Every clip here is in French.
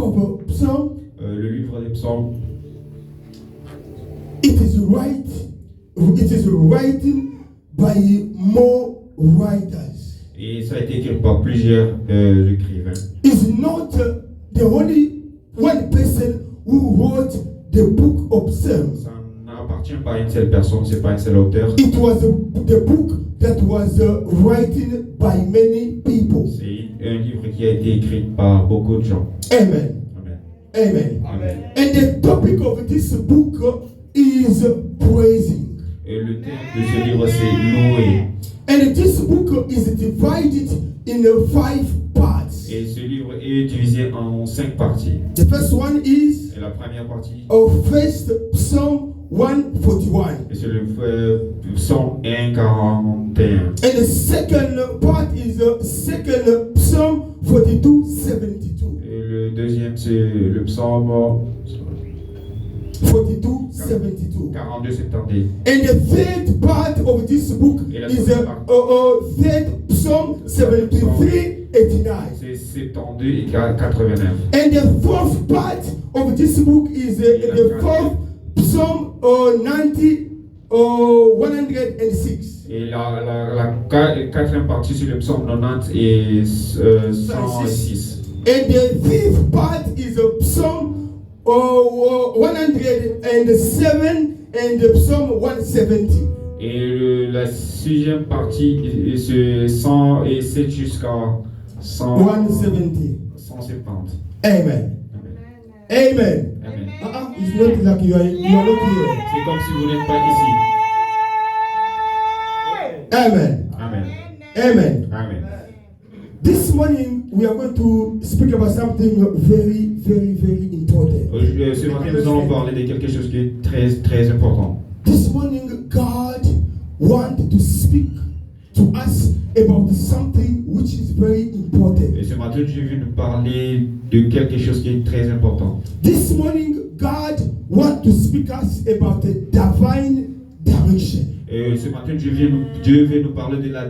of Psalm, le livre des psaumes, it is written by more writers. et ça a été écrit par plusieurs écrivains. It's not the only one person who wrote the book of Psalms. Ça n'appartient pas à une seule personne, c'est pas un seul auteur. It was the book that was written by many people. C'est un livre qui a été écrit par beaucoup de gens. Amen. Amen. Amen. Amen. And the topic of this book is praising. Et le thème de ce livre, c'est louer. And this book is divided in 5 parts. Et ce livre est divisé en 5 parties. The first one is Et la première partie, First Psalm 141. et c'est le psaume 141. And the second part is second Psalm 42:72. Et le deuxième, c'est le psaume 42:72. 42-70. And the third part of this book Et la is troisième part. third Psalm 73:89. C'est 72 et 89. And the fourth part of this book is the fourth Psalm 106. Et la quatrième partie, c'est le psaume 90 et 106. And the fifth part is Psalm 107 and the Psalm 170. Et la sixième partie, c'est 107 jusqu'à 170. 170. Amen. Amen. Amen. Amen. It's not like you are not here. C'est comme si vous n'êtes pas ici. Amen. Amen. Amen. Amen. This morning we are going to speak about something very, very, very important. Ce matin, nous allons parler de quelque chose qui est très, très important. This morning, God wants to speak to us about something which is very important. Et ce matin, Dieu veut nous parler de quelque chose qui est très important. This morning, God wants to speak us about the divine direction. Et ce matin, Dieu veut nous parler de la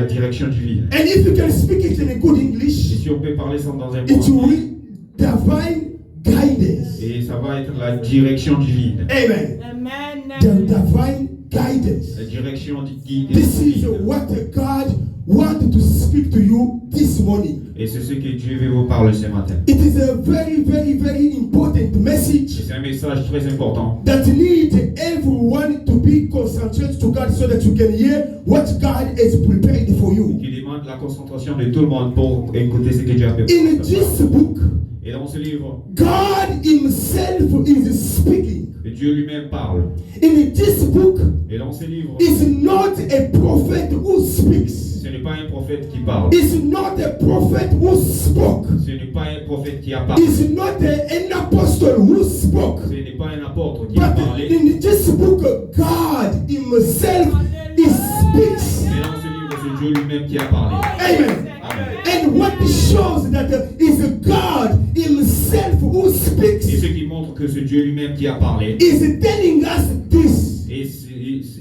direction divine. And if you can speak it in a good Et English, si on peut parler ça dans un it bon will anglais, be divine guidance. et ça va être la direction divine. Amen. Amen. The divine guidance. La direction divine. This is what God wants to speak to you this morning. Et c'est ce que Dieu veut vous parler ce matin. It is a very, very, very important Et message c'est un message très important that needs everyone to be concentrated to God so that you can hear what God has prepared for you. qui demande la concentration de tout le monde pour écouter ce que Dieu a fait. In this book, Et dans ce livre, God Himself is speaking. Dieu lui-même parle. In this book, Et dans ce livre, it's not a prophet who speaks. ce n'est pas un prophète qui parle. It's not a prophet who spoke. Ce n'est pas un prophète qui a parlé. It's not an apostle who spoke. Ce n'est pas un apôtre qui a But parlé. in this book, God Himself He speaks. Mais dans ce livre, c'est Dieu lui-même qui a parlé. Amen. Amen. And what shows that is God Himself who Et speaks ce qui montre que c'est Dieu lui-même qui a parlé. is telling us this. Et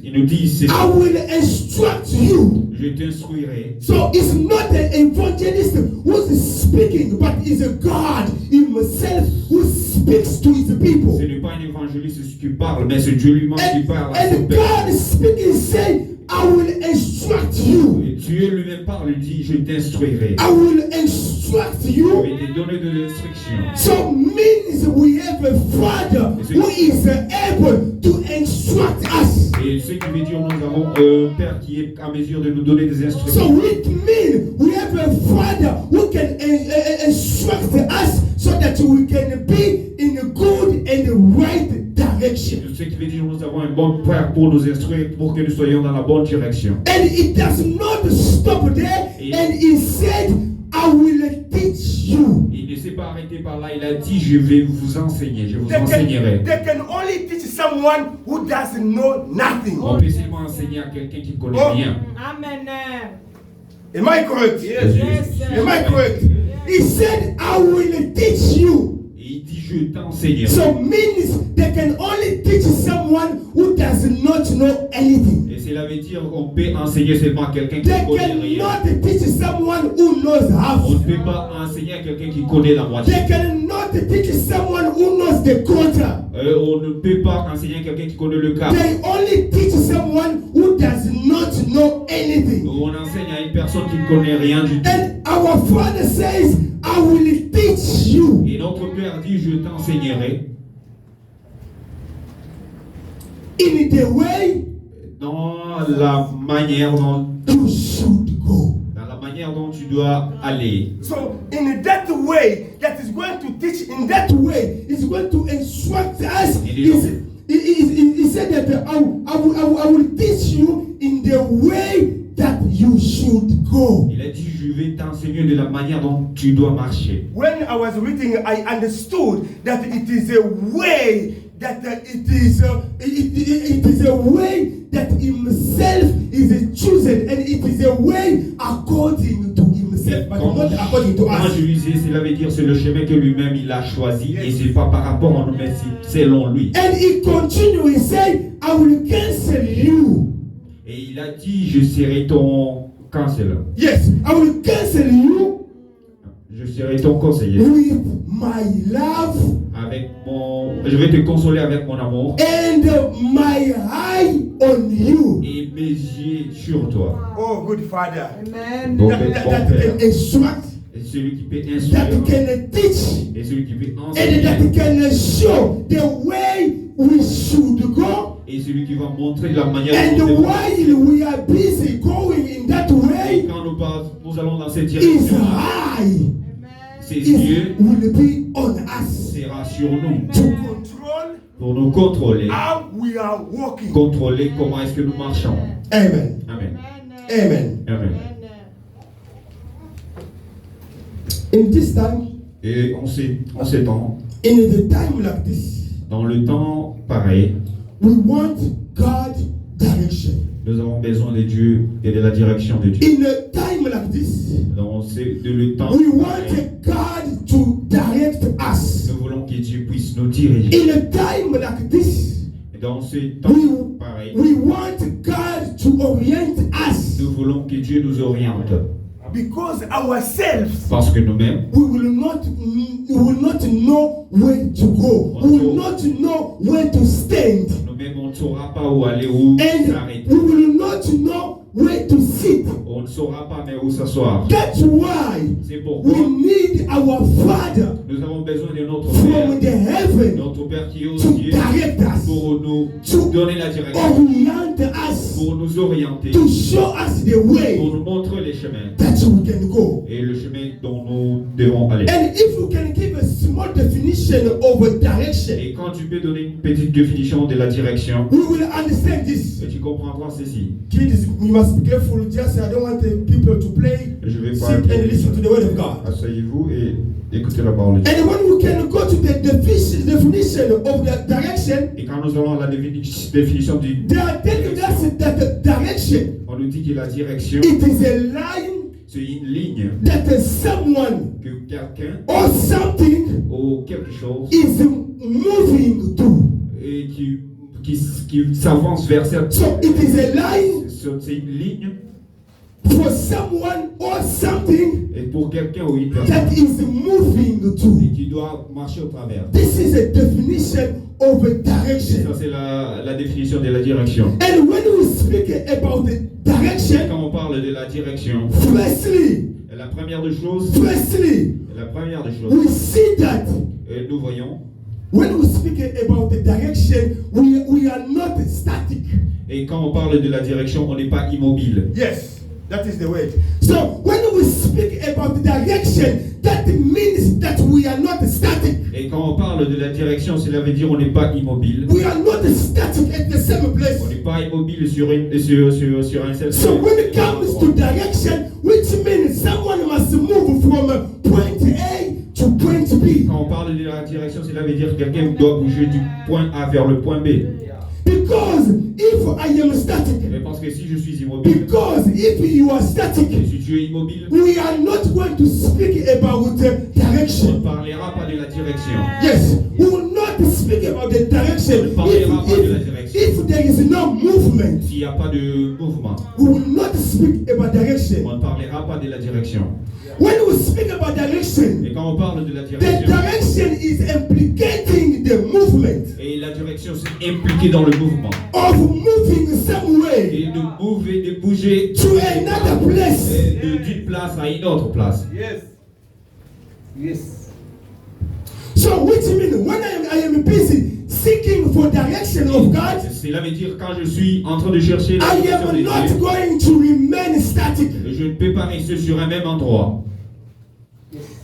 il nous dit, c'est I will instruct you. je t'instruirai. So it's not an evangelist who's speaking, but it's a God Himself who speaks to His people. Ce n'est pas un évangéliste qui parle, mais c'est Dieu lui-même qui parle à son And peuple. God speaking, say, I will instruct you. Et Dieu lui-même parle, il dit, je t'instruirai. I will instruct Je you. vais te donner de l'instruction. So means we have a Father who is able to instruct us. Et ce qui veut dire, nous avons un Père qui est à mesure de nous donner des So instructions. it means we have a Father who can instruct us so that we can be in a good and right direction. Ce qui veut dire, nous avons un bon Père pour nous instruire, pour que nous soyons dans la bonne direction. And it does not stop there. And He said, I will teach you. Il ne s'est pas arrêté par là, il a dit, je vais vous enseigner, je vous enseignerai. They can only teach someone who doesn't know nothing. On peut seulement enseigner à quelqu'un qui ne connaît rien. Amen. Am I correct? Yes, Am I correct? He said, I will teach you. Et il dit, je t'enseignerai. So means they can only teach someone who does not know anything. Et cela cela veut dire qu'on peut enseigner seulement à quelqu'un qui They ne connaît rien. cannot teach someone who knows On half. ne peut pas enseigner à quelqu'un qui connaît la moitié. They cannot teach someone who knows the quarter. On ne peut pas enseigner à quelqu'un qui connaît le quart. They only teach someone who does not know anything. On enseigne à une personne qui ne connaît rien du tout. And our Father says, I will teach you Et notre Père dit, je t'enseignerai in the way dans la manière dont, you should go. dans la manière dont tu dois aller. So in that way, that is going to teach, in that way, is going to instruct us. He said that I will teach you in the way that you should go. Il a dit, je vais t'enseigner de la manière dont tu dois marcher. When I was reading, I understood that it is a way that it is a way that himself is chosen, and it is a way according to himself, but not according to Quand us. je lisais, cela veut dire c'est le chemin que lui-même il a choisi et c'est pas par rapport à nous, mais c'est selon lui. And he continued, he said, I will cancel you. Et il a dit, je serai ton conseiller. Yes, I will cancel you Je serai ton conseiller. with my love Je vais te consoler avec mon amour and my eye on you. et mes yeux sur toi. Oh, good Father. Amen. Bon That Père. can instruct, Et celui qui peut that instruire can teach, et celui qui peut and that enseigner can show the way we should go. et celui qui va montrer la manière And dont nous devons. while we are busy going in that Et way, quand nous allons dans cette his direction, eye ses yeux will be on us sera sur nous to control pour nous contrôler. how we are walking. Contrôler comment est-ce que nous marchons. Amen. Amen. Amen. Amen. In this time, Et en ces temps, in the time like this, dans le temps pareil, we want God direction. nous avons besoin de Dieu et de la direction de Dieu. In a time like this, Dans le temps we want pareil, God to direct us. nous voulons que Dieu puisse nous diriger. In a time like this, Et dans ce temps pareil, we want God to orient us, nous voulons que Dieu nous oriente. because ourselves Parce que nous-mêmes, we will not know where to go. We will not know where to stand, nous-mêmes, on ne saura pas où aller, où and s'arrêter. we will not know where to sit. On ne saura pas mais où s'asseoir. That's why C'est pourquoi we need our Father nous avons besoin de notre from the Père, heaven notre Père qui est aux to cieux, direct us, pour nous to donner la direction, orient us, pour nous orienter, to show us the pour way nous montrer les chemins that we can go. et le chemin dont nous devons aller. And if you can give a small definition of a direction, Et quand tu peux donner une petite définition de la direction, we will understand this. tu comprendras ceci. Kids, we must be careful. Just I don't want the people to play, Je vais pas sit and listen to the word of God. Asseyez-vous et écoutez la parole de Dieu. And when we can go to the definition of the direction, Et quand nous allons à la définition du, they are telling us that the direction, on nous dit que la direction, it is a line c'est une ligne that someone que quelqu'un or something ou quelque chose is moving to. et qui s'avance vers cette. So it is a line C'est une ligne for someone or something et pour quelqu'un ou une personne that is moving to. et qui doit marcher au travers. This is a definition of a Et direction. ça c'est la définition de la direction. And when we speak about the direction, Quand on parle de la direction, firstly, la première des choses, we see that nous voyons, when we speak about the direction, we are not static. et quand on parle de la direction, on n'est pas immobile. Yes, that is the word. So when we speak about the direction, that means that we are not static. Et quand on parle de la direction, cela veut dire on n'est pas immobile. We are not static at the same place. On n'est pas immobile sur un seul So when it comes to direction, which means someone must move from point A to point B. Quand on parle de la direction, cela veut dire que quelqu'un doit bouger du point A vers le point B. Because if I am static, Mais parce que si je suis immobile, because if you are static, et si tu es immobile, we are not going to speak about on direction. ne parlera pas de la direction. Yes, we will not speak about the direction On ne parlera pas de la direction. if there is no movement. S'il n'y a pas de mouvement. We will not speak about On direction. ne parlera pas de la direction. When we speak about direction, Et quand on parle de la the direction, direction is implicating the movement et la direction c'est impliqué dans le mouvement. of moving some way Et de bouger to another place. d'une place à une autre place. Yes. Yes. So which means when I am busy seeking for direction of God, Cela veut dire quand je suis en train de chercher la I direction am de not Dieu, going to remain static. je ne peux pas rester sur un même endroit.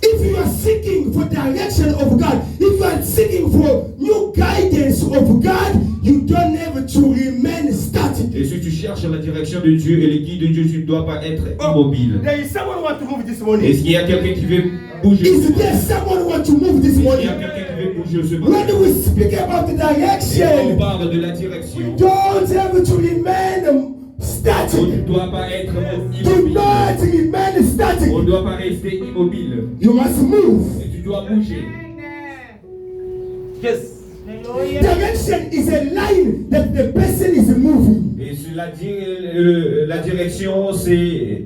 If you are seeking for direction of God, if you are seeking for new guidance of God, you don't have to remain static. Et si tu cherches la direction de Dieu et le guide de Dieu, tu ne dois pas être immobile. There is someone who wants to move this morning. Est-ce qu'il y a quelqu'un qui veut bouger? Is there someone who wants to move this Est-ce qu'il y morning? a quelqu'un qui veut bouger ce When matin? we speak about the Et quand on direction, parle de la direction, don't have to remain on ne static. doit pas être Do immobile. not remain static. On ne doit pas rester immobile. You must move. Et tu dois bouger. Yes. Direction is a line that the person is moving. Et sur la direction, c'est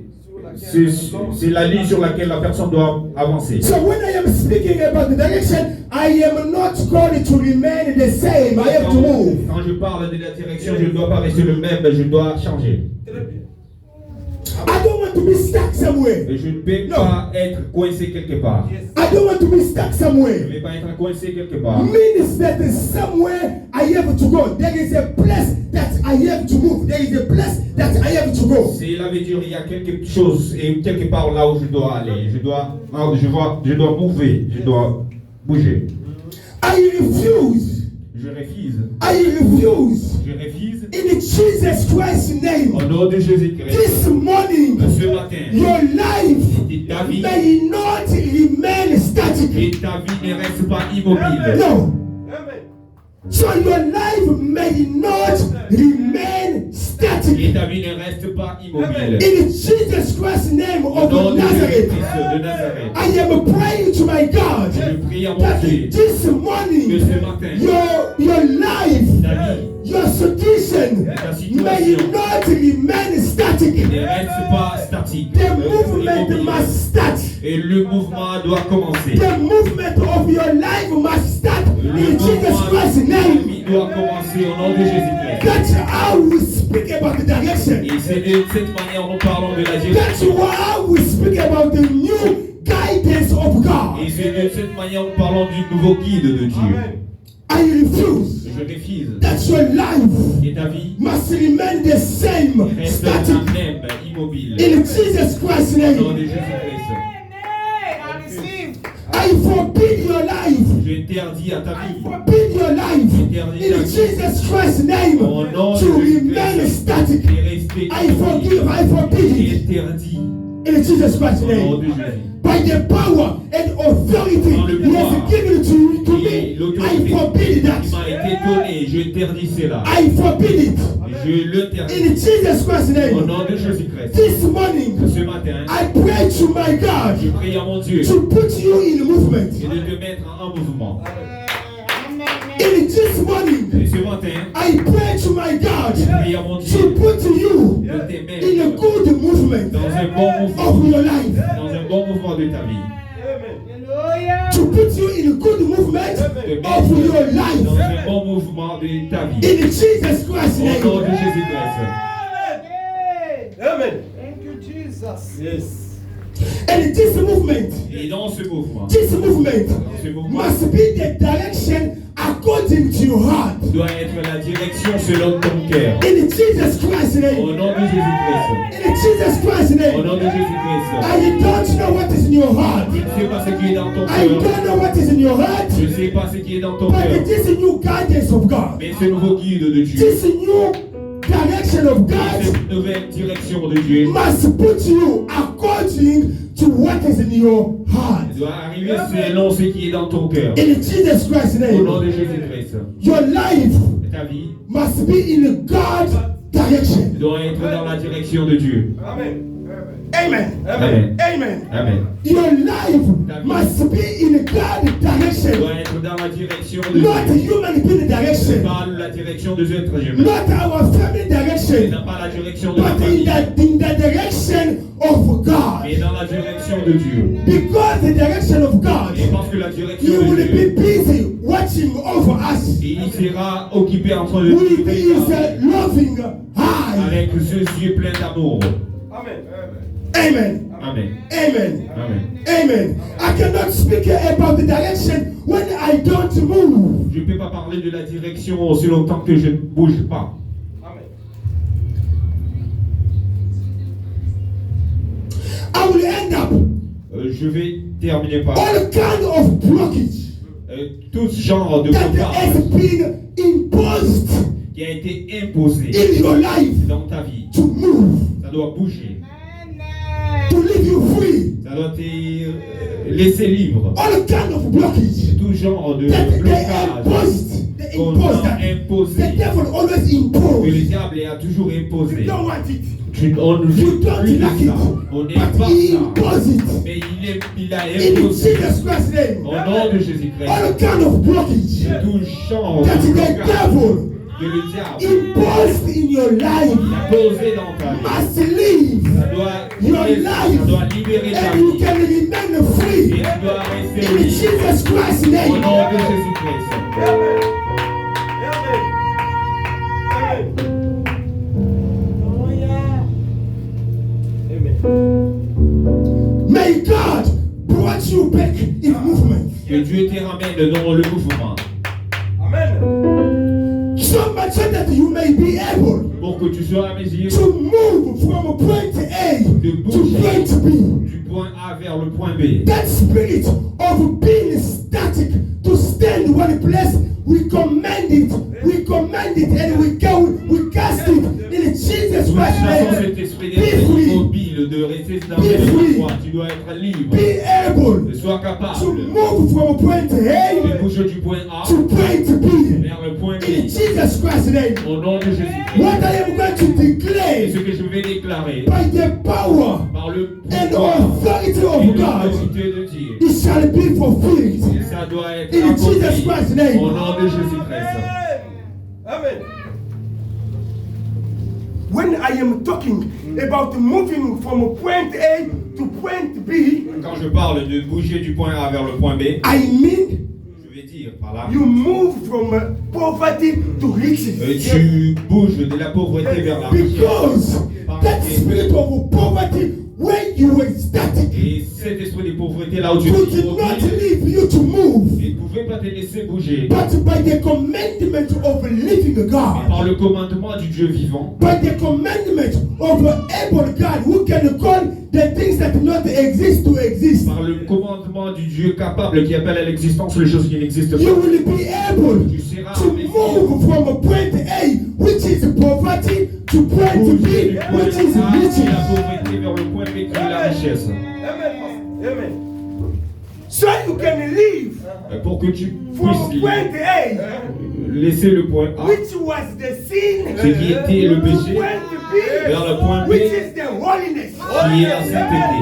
la ligne sur laquelle la personne doit avancer. So when I am speaking about the direction, I am not going to remain the same. I have to move. Quand je parle de la direction, je ne dois pas rester le même, je dois changer. Très bien. I don't want to be stuck somewhere. Et je ne peux pas être coincé quelque part. Yes. I don't want to be stuck Je somewhere. ne vais pas être coincé quelque part. Means that there's somewhere I have to go. There is a place that I have to move. There is a place that I have to go. Cela veut dire qu'il y a quelque chose et quelque part là où je dois aller. Je dois mouver, je dois bouger. I refuse. Je refuse. I refuse. Je refuse. In Jesus Christ's name. Au nom de Jésus-Christ. This morning, Ce matin, your life et ta vie, may not remain static. et ta vie ne reste pas immobile. No. Amen. So your life may not remain Et static. ta vie ne reste pas immobile. In Jesus Christ's name Au of nom de Nazareth, Jésus-Christ de Nazareth. I am praying to my God Je prie à mon that Dieu this que morning ce matin, your life, ta vie your situation ta may situation not remain static. ne reste pas statique. The movement Immobile. must start. Et le mouvement doit commencer. The movement of your life must start Le in Jesus mouvement Christ's de ta name. vie doit commencer au nom de Jésus-Christ. That's how we speak about the direction. Et c'est de cette manière nous parlons de la That's direction. how we speak about the new guidance of God. Et c'est de cette manière nous parlons du nouveau guide de Dieu. Amen. I refuse Je refuse. that your life Et ta vie must remain the same, reste la static. même, immobile. In Jesus Christ's Au nom name, de Jésus-Christ. I forbid your life. J'interdis à ta I vie forbid your life. In Jesus Christ's name, au nom to de remain Jésus-Christ static. et rester I forgive, I forbid it. interdit In Jesus Christ's au nom name. de Jésus. By the power and authority He has given to Et me, I l'autorité forbid qui that. m'a été donnée, je interdis cela. I forbid it. Je l'interdis In Jesus Christ's au name. nom de Jésus-Christ. This morning, Ce matin, I pray to my je God prie à mon Dieu to put you in movement. et de te mettre en mouvement. In this morning, Et ce matin, I pray to my je God prie à mon to Dieu put you de te in a mettre good movement dans un bon mouvement, of your life. dans un bon mouvement de ta vie. To put you in a good movement Te of your mettre dans life. un bon mouvement de ta vie. In Jesus Christ's Au nom de name. Jésus-Christ. Amen. Thank you, Jesus. Yes. And this movement, Et dans ce mouvement, this movement ce mouvement must be the direction according to your heart. doit être la direction selon ton cœur. In Jesus Christ's Au name. nom de Jésus-Christ. In Jesus Christ's Au name. nom de Jésus-Christ. I don't know what is in your heart. Je ne sais pas ce qui est dans ton I cœur. don't know what is in your heart. Je ne sais pas ce qui est dans ton But cœur. it is a new guidance of God. Mais ce nouveau guide de Dieu, This new direction of God cette nouvelle direction de Dieu must put you according to what is in your heart. doit arriver selon ce qui est dans ton cœur. In Jesus Christ's Au nom name, de Jésus-Christ. your life Ta vie must be in God's direction. doit être dans la direction de Dieu. Amen. Amen. Amen. Amen. Amen. Your life must be in God's direction, Doit être dans la direction de not Dieu. human being direction, Pas la direction des êtres humains. not our family direction. direction, pas la direction de la but in famille, the direction of God. mais dans la direction de Dieu. Because the direction of God, Et parce que la direction He de will Dieu, be busy watching over us et il sera occupé en train de with nous His regarder loving eye. avec ses yeux pleins d'amour. Amen. Amen. Amen. Amen. Amen. Amen. I cannot speak about the direction when I don't move. Je ne peux pas parler de la direction aussi longtemps que je ne bouge pas. Amen. I will end up Je vais terminer par all kind of blockage tout ce genre de that blocage has been imposed qui a été imposé in your life dans ta vie. to move, Ça doit bouger. to leave you free. Ça doit te laisser libre. All kind of blockage Tout genre de that they blocage imposed. They qu'on imposed a that. imposé, The devil always que le imposed. diable a toujours You imposé. don't want it. On ne You veut don't plus de like it. ça. On n'est But pas he ça. imposed it. Mais il a In imposé. Jesus Christ's name. Au nom de Jésus-Christ. All kind of blockage Tout genre that de the blocage devil que le diable imposed in your life a posé dans ta vie. must leave Ça doit your libérer ta life and you vie. can remain Et free tu dois rester in libre. Jesus Christ's Au name. nom de Jésus-Christ. Amen. Amen. Amen. May God brought you back in movement. Que Dieu te ramène dans le mouvement. Amen. So much so that you may be able Pour que tu sois à mesure to move from point A de to bouger point B. du point A vers le point B. That spirit of being static to stand one place, we command it, and we cast it in Jesus Nous Christ's chassons name. cet esprit Be d'être free. immobile, de rester dans Be le free. endroit. Tu dois être libre. Be able Sois to capable move from point de A bouger du point A to point B vers le point in B. Jesus Christ's name. Au nom de Jésus-Christ. What I am going to Et declare ce que je vais déclarer by the power par le and pouvoir authority et of God, l'autorité de Dieu. it shall be fulfilled. Et ça doit être In Jesus accompli Christ's name. au nom de Jésus-Christ. Amen. When I am talking about moving from point A to point B, Quand je parle de bouger du point A vers le point B, I mean je vais dire par là, you move from poverty to riches. tu bouges de la pauvreté vers la richesse. Because that spirit of poverty, when you were static, Et cet esprit de pauvreté là où tu could es not immobile, leave you to move. il ne pouvait pas te laisser bouger. But by the commandment of a living Mais par God, le commandement du Dieu vivant, by the commandment of an able God who can call the things that do not exist to exist, par le commandement du Dieu capable qui appelle à l'existence les choses qui n'existent you pas, will be able tu seras to en mesure move from a point A, which is poverty, to point bouger B, du point which is A de la riches. pauvreté vers le point B qui est la richesse. Amen. Amen. So you can leave Pour que tu from puisses point A, laisser le point A, which was the sin, ce qui était le to péché, point B, vers le point B, which is the holiness, qui est la sainteté.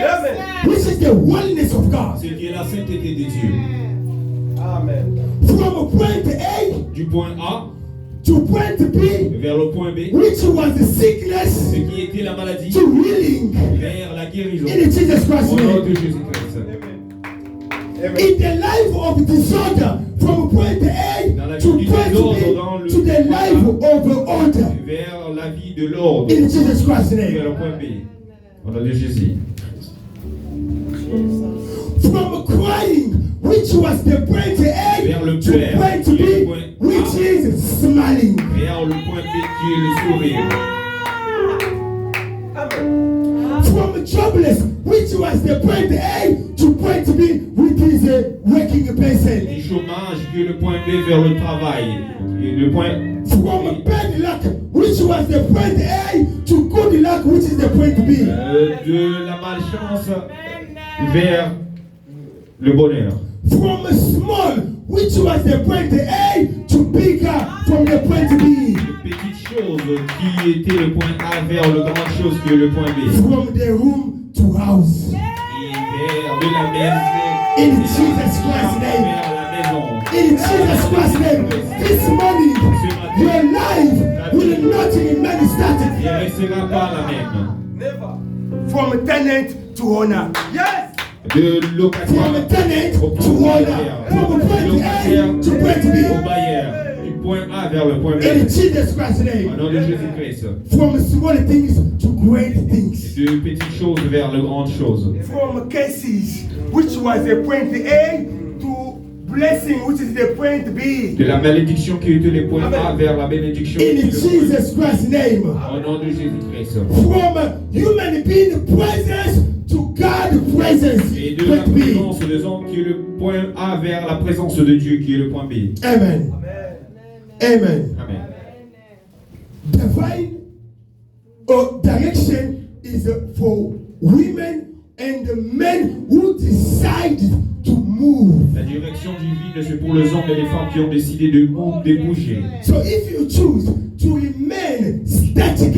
Amen. which is the holiness of God. Ce qui est la sainteté de Dieu. Amen. From point A Du point A to point B, vers le point B, which was the sickness, ce qui était la maladie, to healing vers la guérison. in Jesus Christ's Au nom name. de Jésus-Christ. Amen. In the life of disorder, from point Dans la A vie to du point désordre, dans B, le to the life of order Vers la vie de l'ordre. in Jesus Christ's Vers name. le point B. Au nom de Jésus. From crying, which was the point A Vers le to pleurs, point qui est le B, point which A. is smiling. Vers le point B qui est le sourire. Amen. From jobless, which was the point A to point B, which is a working person. Du chômage qui est le point B vers le travail. Et le point From bad luck, which was the point A to good luck, which is the point B. de la malchance vers le bonheur. From small, which was the point A to bigger from the point B. De petites choses qui étaient le point A vers le grand chose qui est le point B. From the room to house. Et vers de la maison In Jesus Christ's name. vers la maison. In Jesus Christ's name, this morning, your life will not remain Il static. ne restera pas la même. Never. From tenant to owner. Yes. De From locataire tenant au to owner. From point A to point au B. bailleur. Du point A vers le point B. In Jesus Christ's Au name. nom de Jésus-Christ. From small things to great things. De petites choses vers de grandes choses. From cases, which was a point A, to blessing, which is the point B. De la malédiction qui était le point A vers la bénédiction. qui In est le point B. Jesus Christ's name. Au nom de Jésus-Christ. From human being presence to God presence. Et de la Point B. présence des hommes qui est le point A vers la présence de Dieu qui est le point B. Amen. Amen. Amen. Divine direction is for women and men who decide to move. La direction divine, c'est pour les hommes et les femmes qui ont décidé de bouger. So if you choose to remain static,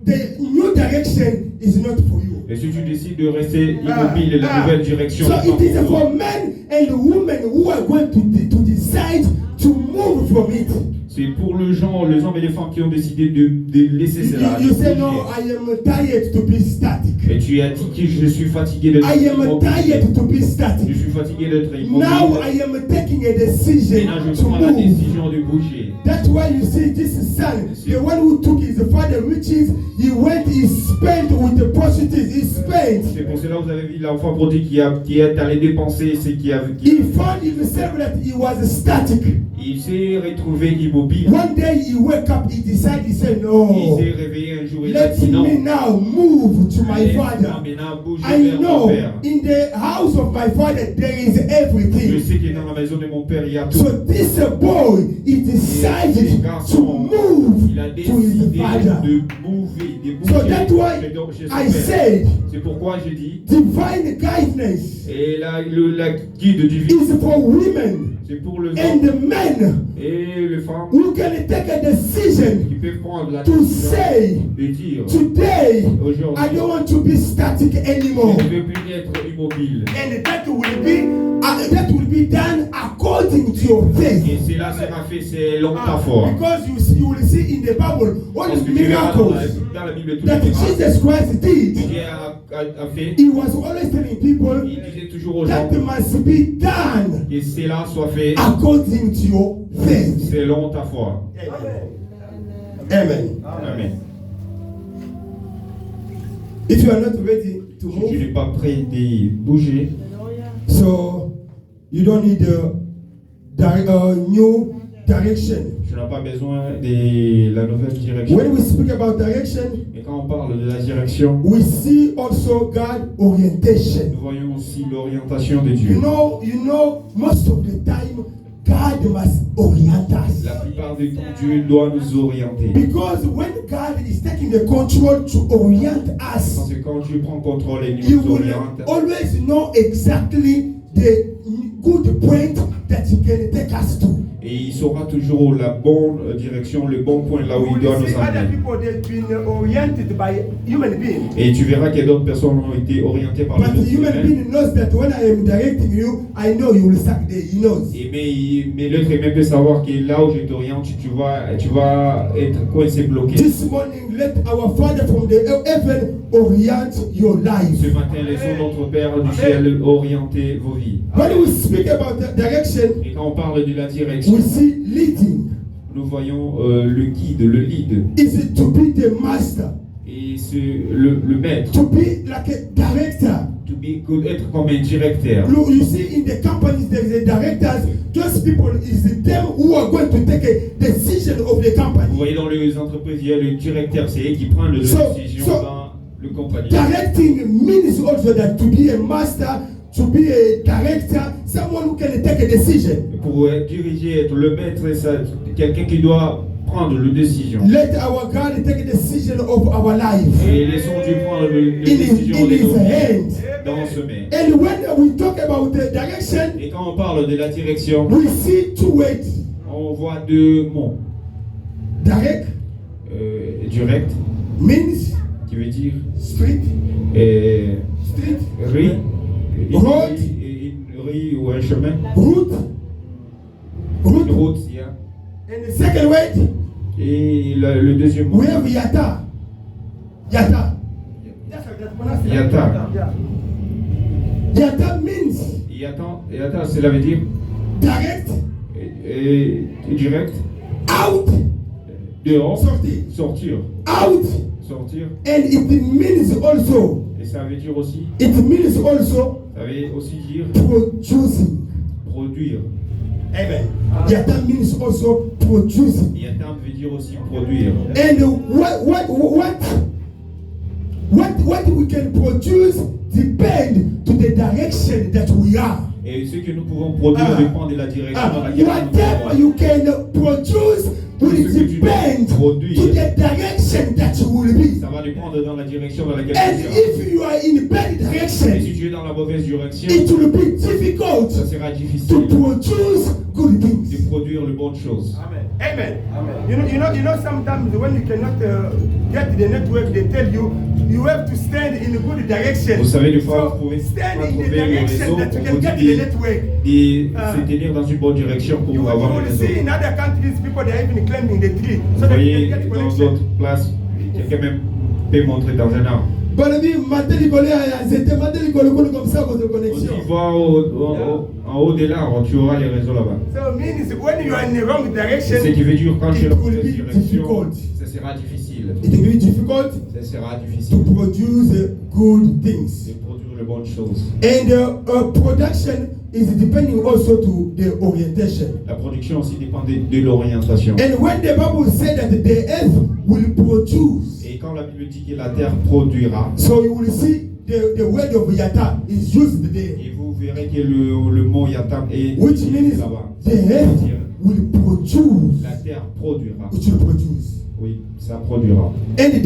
the new direction is not for you. Et si tu décides de rester immobile, la nouvelle direction So n'est it is pas pour toi. for men and women who are going to decide to move from it. C'est pour les gens, les hommes et les femmes qui ont décidé de laisser cela. You de say, bouger. no, I am tired to be static. Et tu as dit que je suis fatigué d'être I am immobile. tired to be Je static. suis fatigué d'être immobile. Now I am taking a decision Maintenant, je to prends la move. décision de bouger. That's why you see this son, the one who took his father riches, he went, he spent with the prostitutes, he spent. C'est pour cela que vous avez vu l'enfant prodigue qui est allé dépenser ce qu'il avait. He found himself that he was static. Il s'est retrouvé immobile. One day he woke up, he decided, he said, Il no, s'est réveillé un jour et il a let dit non. me now move to my Laisse-moi father. maintenant bouger I vers mon know père. in the house of my father there is Je everything. sais que dans la maison de mon père, il y a tout. So this boy, he decided to move Il a to his décidé father. de bouger, de bouger. So that's why chez son I père. said C'est pourquoi j'ai dit, divine guidance et la guide divine, is for women c'est pour les and hommes the men et les femmes who can take a decision qui peuvent prendre la to décision say, de dire, today I aujourd'hui, don't want to be static je anymore. ne veux plus être immobile. And that will be done according to your faith. Et cela sera fait selon ta foi. Because you will see in the Bible all Parce the que tu verras miracles dans la Bible tous that les miracles Jesus Christ que did. Dieu a fait. He was always telling people Il disait toujours aux gens that must be done que cela soit fait according to your faith. selon ta foi. Amen. Amen. If you are not ready to Si tu move, n'es pas prêt de bouger, so you don't need a new direction. tu n'as pas besoin de la nouvelle direction. When we speak about direction, Et quand on parle de la direction, we see also God orientation. nous voyons aussi l'orientation de Dieu. You know, most of the time, God must orient us. La plupart du temps, Dieu doit nous orienter. Because when God is taking the control to orient us, Parce que quand Dieu prend contrôle et He nous will oriente, always know exactly the good point that He can take us to. et il saura toujours la bonne direction, le bon point là où il doit You nous see other amener. people they've been oriented by human beings. Et tu verras que d'autres personnes ont été orientées par But les the human autres humains. being knows that when I am directing you, I know you will suck there. He knows. Mais l'être humain peut savoir que là où je t'oriente, tu vas être coincé, bloqué. This morning, let our Father from the heaven orient your life. Ce matin, laissons notre Père du ciel orienter vos vies. When we speak about direction, Et quand on parle de la direction, we see leading. nous voyons le guide, le lead. Is it to be the master, Et c'est le maître. to be like a director? To be good, être comme un directeur. Look, you see in the companies there is a directors. Those people is them who are going to take a decision of the Vous company. voyez dans les entreprises, il y a le directeur, c'est eux qui prend les décisions dans le compagnie. Directing means also that to be a master, to be a director, someone who can take a decision. Pour diriger, être le maître, c'est quelqu'un qui doit prendre les décisions. Let our God take a decision of our life Et laissons Dieu prendre les in décisions de His nos vies hands. dans ce main. And when we talk about the direction, Et quand on parle de la direction, we see two words. on voit deux mots. Direct Direct, means qui veut dire street, street, street, rue, Road. une rue ou un chemin. route, And the second word, Et le deuxième mot, we have yata. Yata. That's how that's pronounced. Yata. Yata means Yata, cela veut dire direct, direct, out, dehors, sortir, sortir. and it means also, Et ça veut dire aussi, it means also ça veut aussi dire producing. produire. Amen. Yata means also producing. Yata veut dire aussi produire. And what we can produce depend to the direction that we are. Et ce que nous pouvons produire dépend de la direction dans laquelle Whatever you can produce will depend to the direction that you will be. ça va dépendre dans la direction dans laquelle And tu seras. if you are in bad Et direction, si tu es dans la mauvaise direction, it will be difficult ça sera to difficile produce good de things. produire les bonnes choses. Amen. Amen. Amen. You know. Sometimes when you cannot get the network, they tell you have to stand in a good direction. Vous savez, des fois, So vous pouvez stand in the trouver le direction réseau that you pour can vous get dire the network. et se tenir dans une bonne direction You pour avoir le will réseau. see in other countries people they are even climbing the tree so Vous that you voyez, can get dans connection. d'autres places, quelqu'un même peut montrer dans un arbre. Balobi mateli kole ya zete mateli kole kole comme ça votre Quand connexion. tu vas en haut de l'arbre, tu auras les réseaux là-bas. So it means when you are in the wrong direction, Ce qui veut dire quand tu es it dans la will mauvaise be direction, difficult. ça sera difficile. It will be difficult Ça sera to difficile produce good things. de produire les bonnes choses. And production is depending also to the orientation. La production aussi dépend de l'orientation. And when the Bible said that the earth will produce, Et quand la Bible dit que la terre produira, so you will see the word of yata is used there, et vous verrez que le mot yatam est which utilisé means là-bas. the earth will produce. La terre produira. It will produce. Oui, ça produira. And the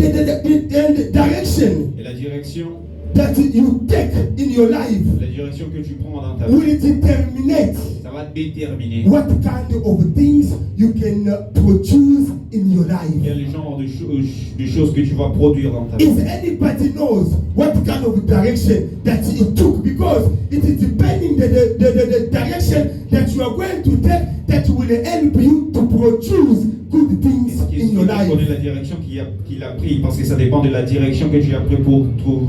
direction Et la direction that you take in your life La direction que tu prends dans ta vie, will determine ça va déterminer what kind of things you can produce in your life. quel genre de choses que tu vas produire dans ta vie. If anybody knows what kind of direction that it took, because it is depending the direction that you are going to take that will help you to produce good things in your Tu life. connais la direction qu'il a pris parce que ça dépend de la direction que tu as pris pour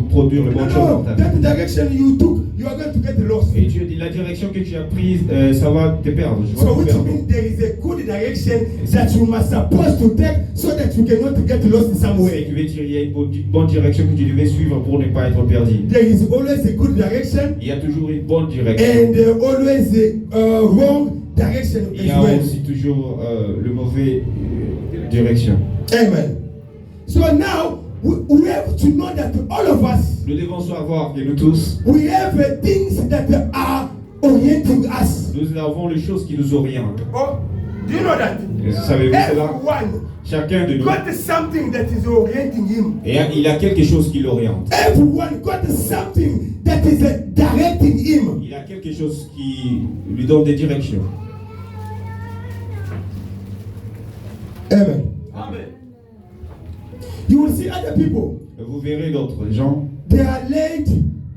produire les bonnes choses dans ta vie. That direction you took, you are going to get lost. Et la direction que tu as prise, ça va te perdre. Je vais So te which perdre. means there is a good direction that you must supposed to take so that you cannot get lost in some Et way. tu veux dire, il y a une bonne direction que tu devais suivre pour ne pas être perdu. There is always a good direction Il y a toujours une bonne direction. and always a wrong direction Il y as a well. aussi toujours le mauvais direction. Amen. So now we have to know that all of us, Nous devons savoir que nous tous, we have things that are orienting us. nous avons les choses qui nous orientent. Oh, do you know that? Et savez-vous cela? Everyone Chacun de nous, got something that is orienting him. et il a quelque chose qui l'oriente. Everyone got something that is directing him. Il a quelque chose qui lui donne des directions. Amen. Amen. You will see other people. Vous verrez d'autres gens, They are led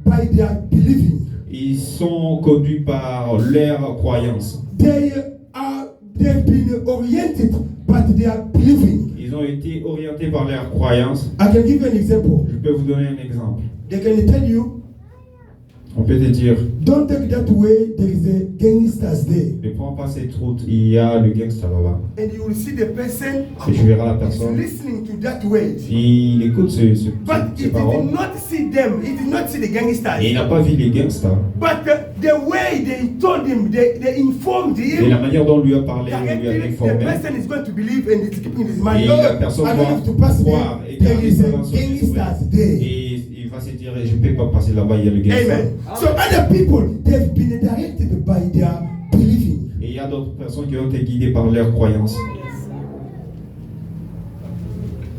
by their believing. ils sont conduits par leur croyance. They've been oriented, but they are believing. Ils ont été orientés par leur croyance. I can give you an example. Je peux vous donner un exemple. They can tell you, On peut te dire, don't take that way, there is a gangsters there. ne prends pas cette route, il y a le gangster là-bas. And you will see the person Et tu verras la is personne. listening to that way. Il écoute ces But he paroles. did not see them, he did not see the gangsters. Et il n'a pas vu les gangsters. But the way they told him, they informed Et him, la manière dont on lui a parlé, on lui a directly, the informé. person is going to believe and it's keeping in his mind. Et Oh, la personne I va don't have to pass croire there. et There garder is ça a dans son esprit. gangsters there. Et il va se dire, je ne peux pas passer là-bas, il y a le gangster. Amen. So other people, they've been directed by their believing. Et il y a d'autres personnes qui ont été guidées par leurs croyances.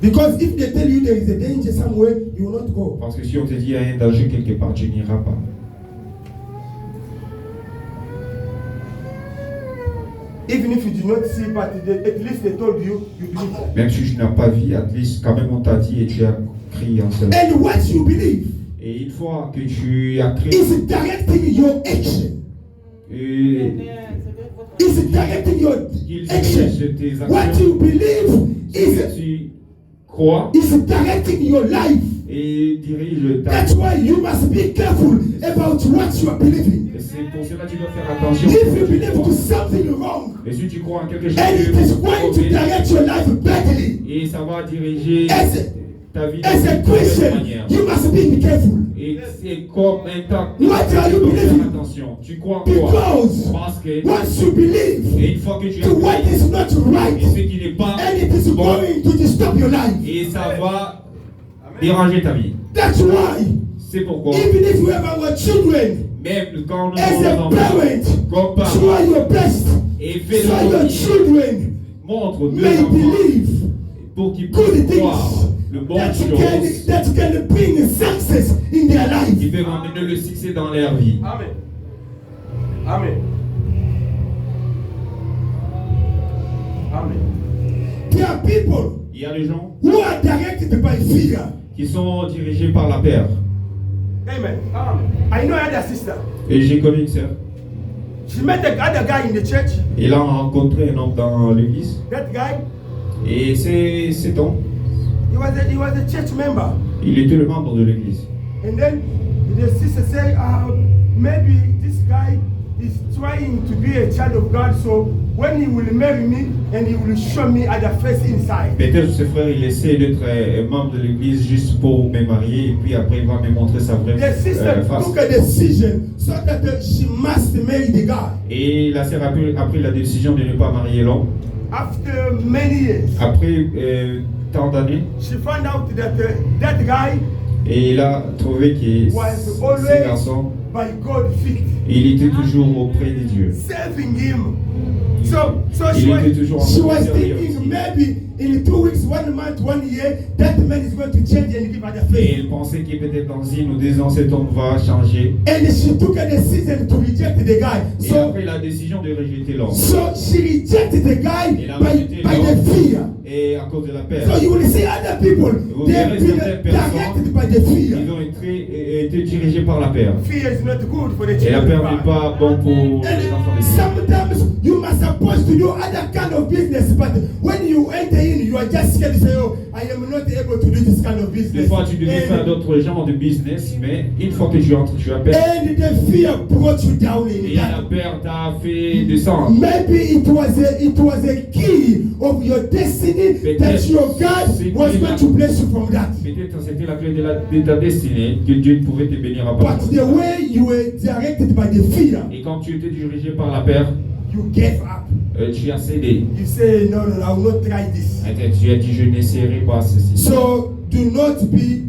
Because if they tell you there is a danger somewhere, you will not go. Parce que si on te dit, il y a un danger quelque part, tu n'iras pas. Even if you do not see, but at least they told you, you believe. Même si tu n'as pas vu, at least, quand même on t'a dit et tu as cru en cela. And what you believe Et une fois que tu as cru, is directing your action. et is directing your qu'il action. dirige tes What actions. you believe Ce que is tu crois directing your life. et dirige ta That's vie. why you must be careful about what you are believing. Et c'est pour cela que tu dois faire attention. If you believe to something wrong, Et si tu crois en quelque chose and it is going to de direct your life badly, et ça va diriger as ta vie as a de mauvaise Christian, manière. you must be careful. Et c'est comme un temps. What are you Tu dois faire believing? attention. Tu crois en quoi? Because Parce que once you believe et une fois que tu to what as is not et right, ce qui n'est pas and it is bon, going to disturb your life. et ça va déranger ta vie. That's why, C'est pourquoi, even if you have our children, même quand nous as avons a nos enfants, parent, comme parents, try your best et fais so your le children montre may deux enfants believe pour qu'ils good puissent croire things le bon that chose can bring success in their qui life. peuvent amener le succès dans leur vie. Amen. Amen. Amen. There are people Il y a des gens who are directed by fear. qui sont dirigés par la peur. Amen. Amen. I know I had a sister. Et j'ai connu une sœur. She met the other guy in the church. Il a rencontré un homme dans l'église. That guy, Et cet homme, he was a church member. il était le membre de l'église. And then the sister said, maybe this guy is trying to be a child of God, so when he will marry me and he will show me at the face inside. Peut-être ce frère, il essaie d'être un membre de l'église juste pour me marier et puis après il va me montrer sa vraie The sister face. took a decision so that she must marry the guy. Et la sœur a pris la décision de ne pas marier l'homme. After many years, Après tant d'années, she found out that that guy et il a trouvé que was ce always garçon, by God feet, il était toujours auprès de Dieu. serving him. So Il était toujours en she train was de servir thinking aussi. maybe in 2 weeks, 1 month, 1 year, that man is going to change and give her the Et face. il pensait que peut-être dans 1 ou 2 ans, cet homme va changer. And she took a decision to reject the guy. Et So après la décision de rejeter l'homme. she rejected the guy Il a by rejeté the l'homme. fear. Et à cause de la peur, So you will see other people, Vous they have verrez been certaines directed by the fear. ils ont été dirigés par la peur. Fear is not good for the Et la children. peur n'est pas bon pour les enfants And de Dieu. sometimes you must supposed to do other kind of business, but when you enter in, you are just scared to say, "Oh, I am not able to do this kind of business." Des fois, tu devais faire d'autres genres de business, mais une fois que tu entres, tu as peur. And the fear brought you down Et in la that. peur t'a fait descendre. Maybe it was a key of your destiny that your God was going to bless you from that. Peut-être c'était la clé de ta destinée que Dieu pouvait te bénir à But partir. the way you were directed by the fear, Et quand tu étais dirigé par la peur, you gave up. tu as cédé. You say, no, I will not try this. Et tu as dit, je n'essaierai pas ceci. So do not be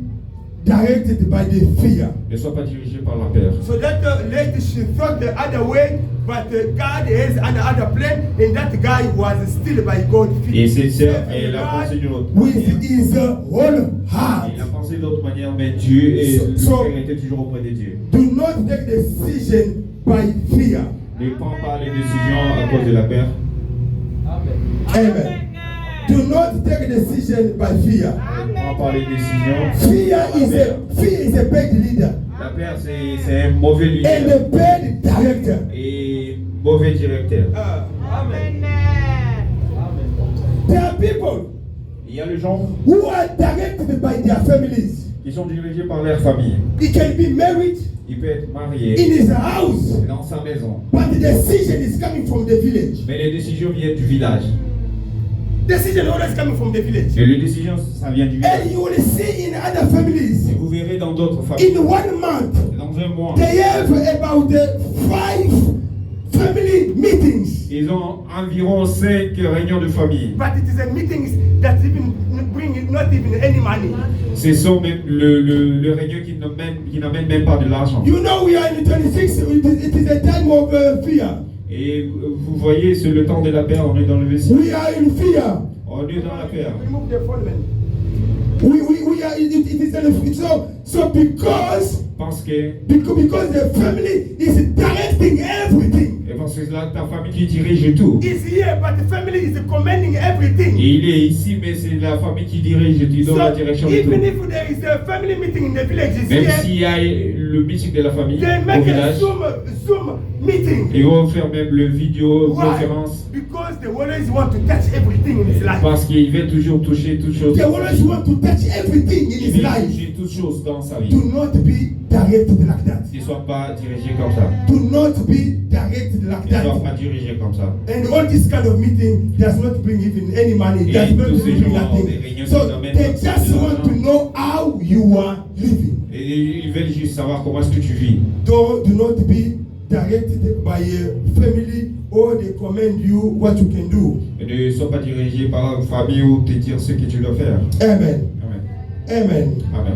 directed by the fear. Ne sois pas dirigé par la peur. So that lady, she thought the other way, but God has another plan, and that guy was still by God. Et cette sœur, elle a pensé d'une autre with manière. his whole heart. Il a pensé d'autre manière, mais Dieu et le So- frère était toujours auprès de Dieu. Do not take decision by fear. Ne prends pas les décisions à cause de la peur. Amen. Do not take decision by fear. Ne prends pas les décisions. Fear is a bad leader La peur, c'est un mauvais and leader a bad director. et mauvais directeur. Amen. There are people Il y a les gens who are directed by their families. qui sont dirigés par leur famille. He can be married Il peut être marié in his house, dans sa maison, but the decision is coming from the village. mais les décisions viennent du village. Decision always coming from the village. Et les décisions, ça vient du And village. you will see in other families, Et vous verrez dans d'autres familles, in 1 month, dans un mois, they have about 5 family meetings. ils ont environ 5 réunions de famille. But it is a meetings that even bring not even any money. Ce sont même le réunion qui n'amène même pas de l'argent. You know we are in 26, it is a time of fear. Et vous voyez, c'est le temps de la peur, on est dans le vestiaire. We are in fear. On est dans la peur. Remove the phone, man. We are, it is so because Parce que, the family is directing everything. et parce que là, ta famille qui dirige tout. He's here, but the family is commanding everything. Et il est ici, mais c'est la famille qui dirige, tu donnes la direction de Even tout. if there is a family meeting in the village, he's Même here. s'il y a le meeting de la famille They au make a village. Zoom meeting. Ils vont faire même le Why? vidéo-conférence Because they always want to touch everything in his life. parce qu'il veut toujours toucher toutes choses. They always want to touch everything in Il his veut life. toucher toutes choses dans sa vie. Do not be directed like that. Il ne soit pas dirigé comme ça. Do not be directed like Il ne soit that. pas dirigé comme ça. And all this kind of meeting does not bring even any money. Does Et not tous ces bring gens ont des nothing. réunions So qui n'amènent they pas just de want to l'argent. know how you are living. Et ils veulent juste savoir comment est-ce que tu vis. Do not be directed by a family or they command you what you can do. Et ne sois pas dirigé par une famille ou te dire ce que tu dois faire. Amen. Amen. Amen. Amen.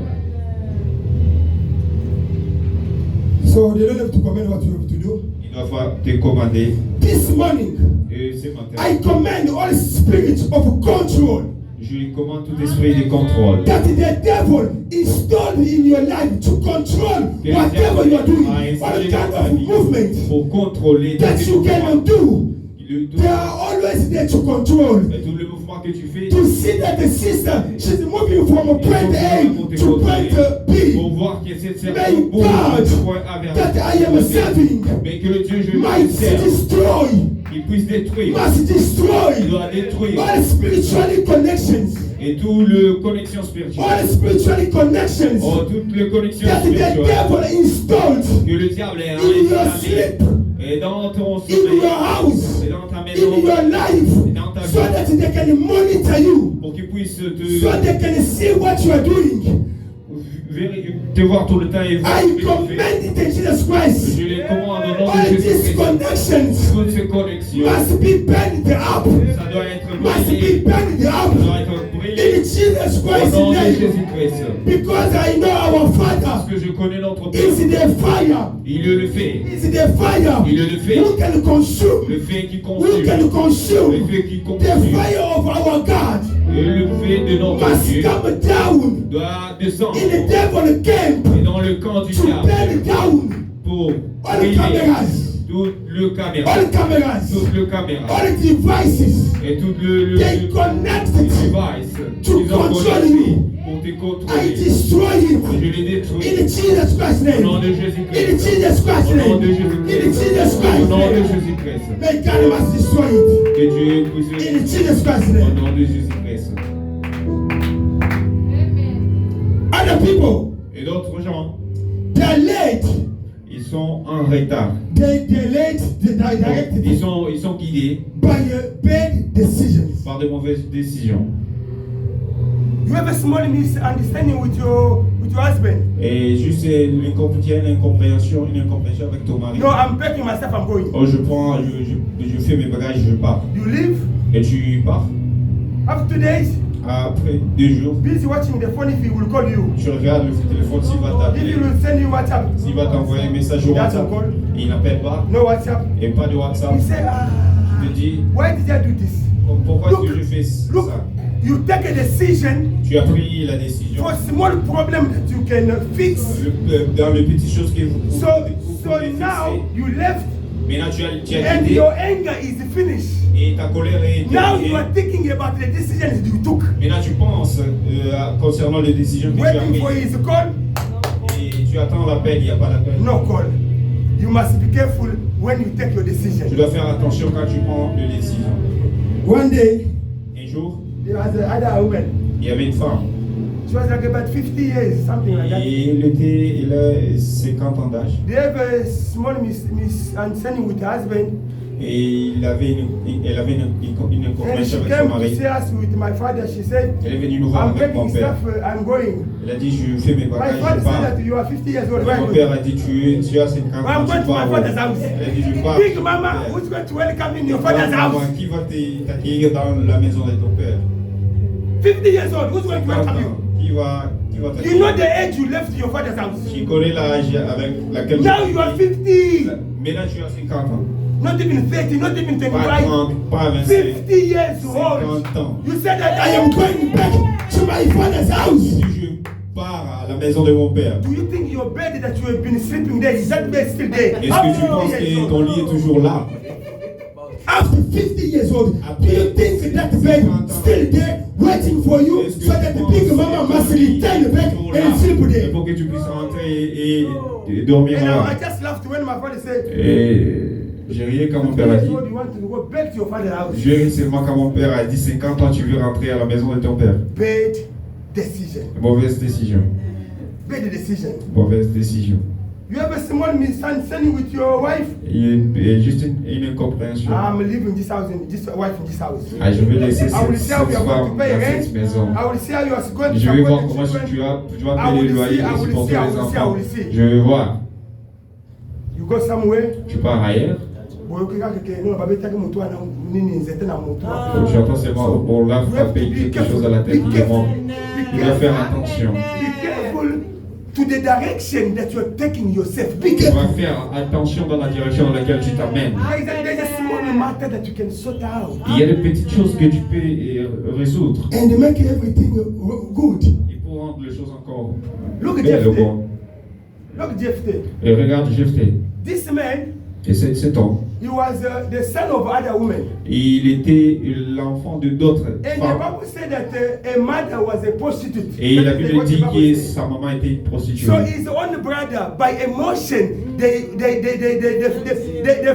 So they don't have to command what you have to do. Il doit falloir te commander. This morning, Et ce matin, I command all spirits of control je lui commande tout esprit de contrôle. that the devil installed in your life to control Que le whatever diable you are doing, a all installé kind dans ta of vie movement pour contrôler tous that tes you cannot mouvements. do. Le- They are always there to control. Et tout le mouvement que tu fais, To see that the sister, she's moving from a ils sont point là A pour te to point contrôler, pour B. voir que cette May certaine bouge God du point A vers that I le am point B. serving Mais que le Dieu je might lui sers, destroy, il puisse détruire, must il destroy doit détruire. all spiritual connections, Et tout le connexion spirituelle, all spiritual connections oh, toute le connexion that the spirituelle devil installed que le diable a in your installé, sleep, et dans ton in sommeil, your house, et dans ta in maison, your life, dans ta so vie, that they can monitor you, pour qu'il puisse so they can see what you are doing. te voir tout le temps et voir ce I que tu command fais. it in Jesus Christ. Je les commande au nom All de these Jésus-Christ. connections Toutes ces connexions, must be burned up. ça doit être Must be brûlé. burned Ça up doit être brûlé in Jesus au Christ's nom de name. Jésus-Christ. Because I know our Parce Father que je connais notre Père. is the fire. Il le fait. Is the fire Il le fait. who can consume. Le fait qui Who consume. can consume. Le fait qui The consume. fire of our God Et le fait de notre must Dieu come down doit descendre. in the devil camp Et dans le camp du to burn diable down pour all brûler cameras, tout le caméra. all cameras, Tout le caméra. all devices. Et tout le They connect device. to Ils ont control connecté you. pour te I contrôler. destroy Je it les détruis. in Jesus Christ's Au nom name. de In Jésus-Christ. Jesus Christ's Au nom name. de In Jésus-Christ. Jesus Au Christ's nom de name. Jésus-Christ. May God must destroy it. Que Dieu puisse. In Jesus Christ's Au name. nom de Jésus-Christ. Other people, Et d'autres gens, they are late. ils sont en retard. They late. They are directed Ils sont guidés by bad decisions. par de mauvaises décisions. You have a small misunderstanding with your husband. Et juste une incompréhension avec ton mari. No, I'm packing my stuff. I'm going. Oh, je fais mes bagages, je pars. You leave Et tu pars. after 2 days. Après 2 jours, Busy watching the phone if he will call you. tu regardes le téléphone s'il va If t'appeler, he will send you WhatsApp. s'il va t'envoyer un message au That's a WhatsApp. call. Il n'appelle pas No WhatsApp. et pas de WhatsApp. He say, Je te dis, why did I do this? pourquoi est-ce que je fais Look, ça? you take a decision Tu as pris la décision for small problem that you can fix. dans les petites choses que vous So pouvez now fixer. you left Maintenant tu as and quitté your anger is finished. et ta colère est Now terminée. you are thinking about the decisions you took. Maintenant tu penses concernant les décisions que tu as Waiting for prises. his call, Et tu attends l'appel, il n'y a pas d'appel. no call. You must be careful when you take your Tu decision. dois faire attention quand tu prends des décisions. One day, Un jour, there was another woman. il y avait une femme. She was like about 50 years, something like that. Et il a 50 ans d'âge. They have a small misunderstanding with her husband. Et elle avait une And incompréhension she avec son came to mari. see us with my father. She said, Elle est venue nous voir I'm avec mon packing père. stuff, I'm going. Elle a dit, je fais mes My bagages, father je said pars. that you are 50 years old. Et Why are mon you père going? a dit, tu as 50 I'm ans, going tu to my pars. father's house. Elle a dit, je pars. Big mama, who's going to welcome you in your father's house? Qui va t'accueillir dans la maison de ton père? 50 years old, who's going to 50 welcome ans. you? Qui va You t'accueillir? know the age you left your father's house. Tu connais l'âge avec laquelle Now you are 50. Maintenant tu as 50 ans. Not even 30, not even Pas 25. 30, pas 25. 50 years old. 50 ans. You said that I am going back to my father's house. Si je pars à la maison de mon père, Do you think your bed that you have been sleeping there, is that bed still there? est-ce que tu penses que ton lit est toujours là? after 50 years old, do you think that bed still there waiting for you so that the big mama must return the bed and sleep there? Pour que tu puisses rentrer et dormir And now I là. just laughed when my father said, Et j'ai ri quand mon père a dit. you want to go back to your father's house. J'ai ri seulement quand mon père a dit 50 ans tu veux rentrer à la maison de ton père. Bad decision. Mauvaise décision. Bad decision. Mauvaise décision. You have a small misunderstanding with your wife. Et juste une incompréhension. I'm leaving this house and this wife in this house. Ah, je vais laisser I will cette see how you are going femme to pay dans rent. cette maison. I will see how you are going to Je vais voir support comment the tu children. vas payer le loyer et supporter les enfants. Je vais voir. You go somewhere. Tu pars ailleurs. Tu entends seulement on l'a frappé quelque chose à la tête. Il doit faire attention. Be careful to the direction that you're taking yourself. Be Tu vas careful. faire attention dans la direction dans laquelle tu t'amènes. There's a small matter that you can sort out Il y a des petites choses que tu peux résoudre. and make everything good. Et pour rendre les choses encore Look at belles au Jephthah. bon. Look, Jephthah. Et regarde Jephthah. This man, Et cet homme, he was the son of other women. il était l'enfant de d'autres And the femmes. Bible said that a mother was a prostitute. Et la That is Bible what the dit Bible que says. sa maman était une prostituée. So his own brother, by emotion, they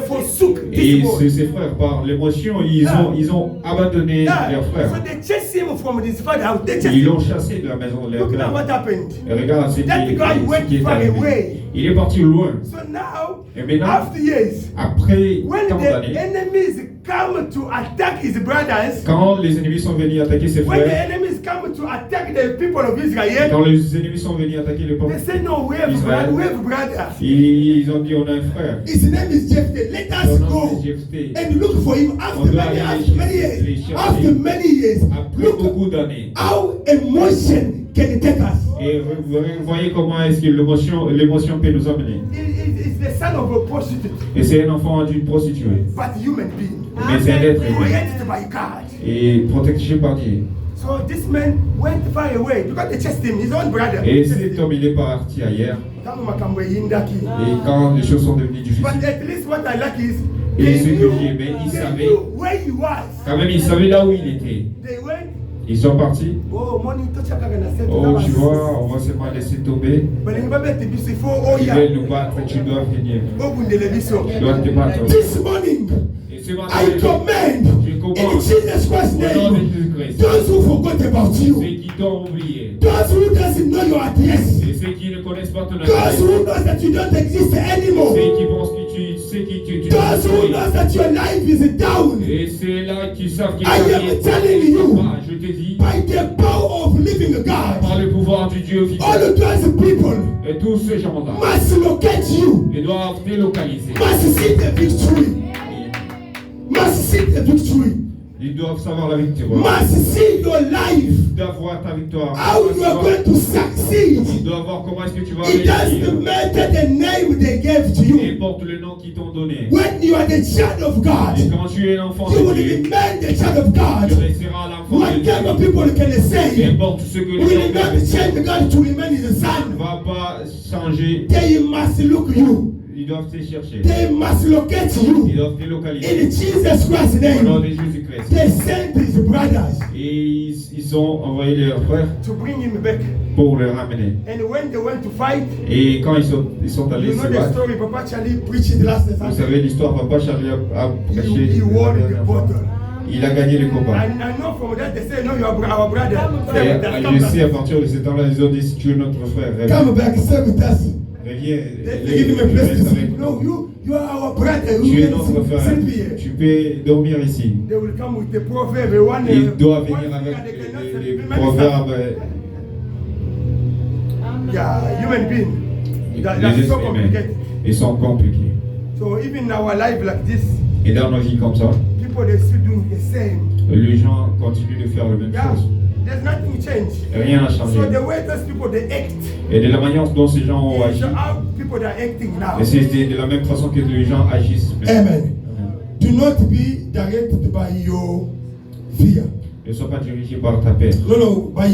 forsook Et this boy. ses frères, par l'émotion, ils ont abandonné leurs So frères. they chased him from his father's house. They chased Ils him. l'ont chassé de la maison de leur Look now père. what happened. Et regarde ce That qui guy ce went qui est far arrivé. away. Il est parti loin. So now, Et maintenant, after years, après when tant the d'années, enemies come to attack his brothers, quand les ennemis sont venus attaquer ses when the frères, enemies come to attack the people of Israel, quand les ennemis sont venus attaquer le peuple, they say, no, we have Israel. brothers. ils ont dit on a un frère. His name is Jephthah. Let us Son nom go c'est Jephthah. and look for him On after doit many, aller after many les years. chercher. After many years, Après look beaucoup d'années. how emotion can take us. Et vous voyez comment est-ce que l'émotion peut nous amener. It's the son of a prostitute, Et c'est un enfant d'une prostituée. but human being, Mais c'est un être humain. created by God. Et protégé par Dieu. So this man went far away because they chased him, his own brother. Et cet homme, il est parti ailleurs. Kama makambo yindaki. Et quand les choses sont devenues But difficiles, at least what I like is Et they ce que knew, j'ai aimé, ils they savaient. knew where he was. quand même, il savait là où il était. They went, Ils sont partis. oh, morning to chaka gana set. Oh, tu vois, on va seulement laisser tomber. But in Bible to be before oh Ils yeah. veulent nous battre, tu dois venir. Obundele biso. Tu dois te battre. This morning, Et ce matin, I command je in commande Jesus Christ's au nom de name, Jésus-Christ, those who forgot about ceux you, qui t'ont oublié, those who doesn't know your address, et ceux qui ne connaissent pas ton those adresse, who knows that you don't exist anymore, ceux qui pensent que tu sais qui tu those who knows that your life is down, et c'est là qu'ils savent qu'ils I am telling you, je te dis, by the power of living par God, le pouvoir du Dieu all vivant, of those people et tous ces gens-là, must locate you, ils doivent délocaliser. must see the victory, must see the victory, Ils doivent savoir la victoire. must see your life, Ils doivent voir ta victoire. how you are going to succeed. Ils doivent voir comment est-ce que tu vas It réussir. doesn't matter the name they gave to Et you. porte le nom qu'ils t'ont donné. When you are the child of Et God, quand tu es l'enfant you de will Dieu, remain the child of tu God. resteras l'enfant de Whatever Dieu. people can Et say, importe ce que les will gens not disent, change God to remain his ne son. va pas changer. They must look you. Ils doivent te chercher. They must locate Ils you. doivent te In localiser. Jesus Christ's Au nom name, de Jésus-Christ. they sent his brothers Et ils ont envoyé leurs frères to bring him back. pour le ramener. And when they went to fight, Et quand ils sont allés you se know the battre, story, Papa Charlie preached it last vous Sunday. savez l'histoire, Papa Charlie a prêché He la won the dernière fois. battle. Il a gagné le combat. And I know from that they say, no, you are our brother. Et je sais à partir de ce temps-là, ils ont dit si tu es notre frère, Come back, serve with us. reviens, They give him a place to reste sleep. avec No, nous. you are our brother. Tu es You notre can frère, sleep here. tu peux dormir ici. They will come with the proverb. One, Il doit one venir thing avec that they cannot say, les remember proverbes, that- Yeah, human being. That's les so êtres humains. complicated. Ils sont compliqués. So even in our life like this, Et dans nos vies comme ça, people they still doing the same. les gens continuent de faire la même Yeah, chose. there's nothing changed. Rien n'a changé. So the way those people they act, Et de la manière dont ces gens ont is agi, how people they are acting now. et c'est de la même façon que les gens agissent. Amen. Do not be directed by your fear. Ne sois pas dirigé par ta peur. No, by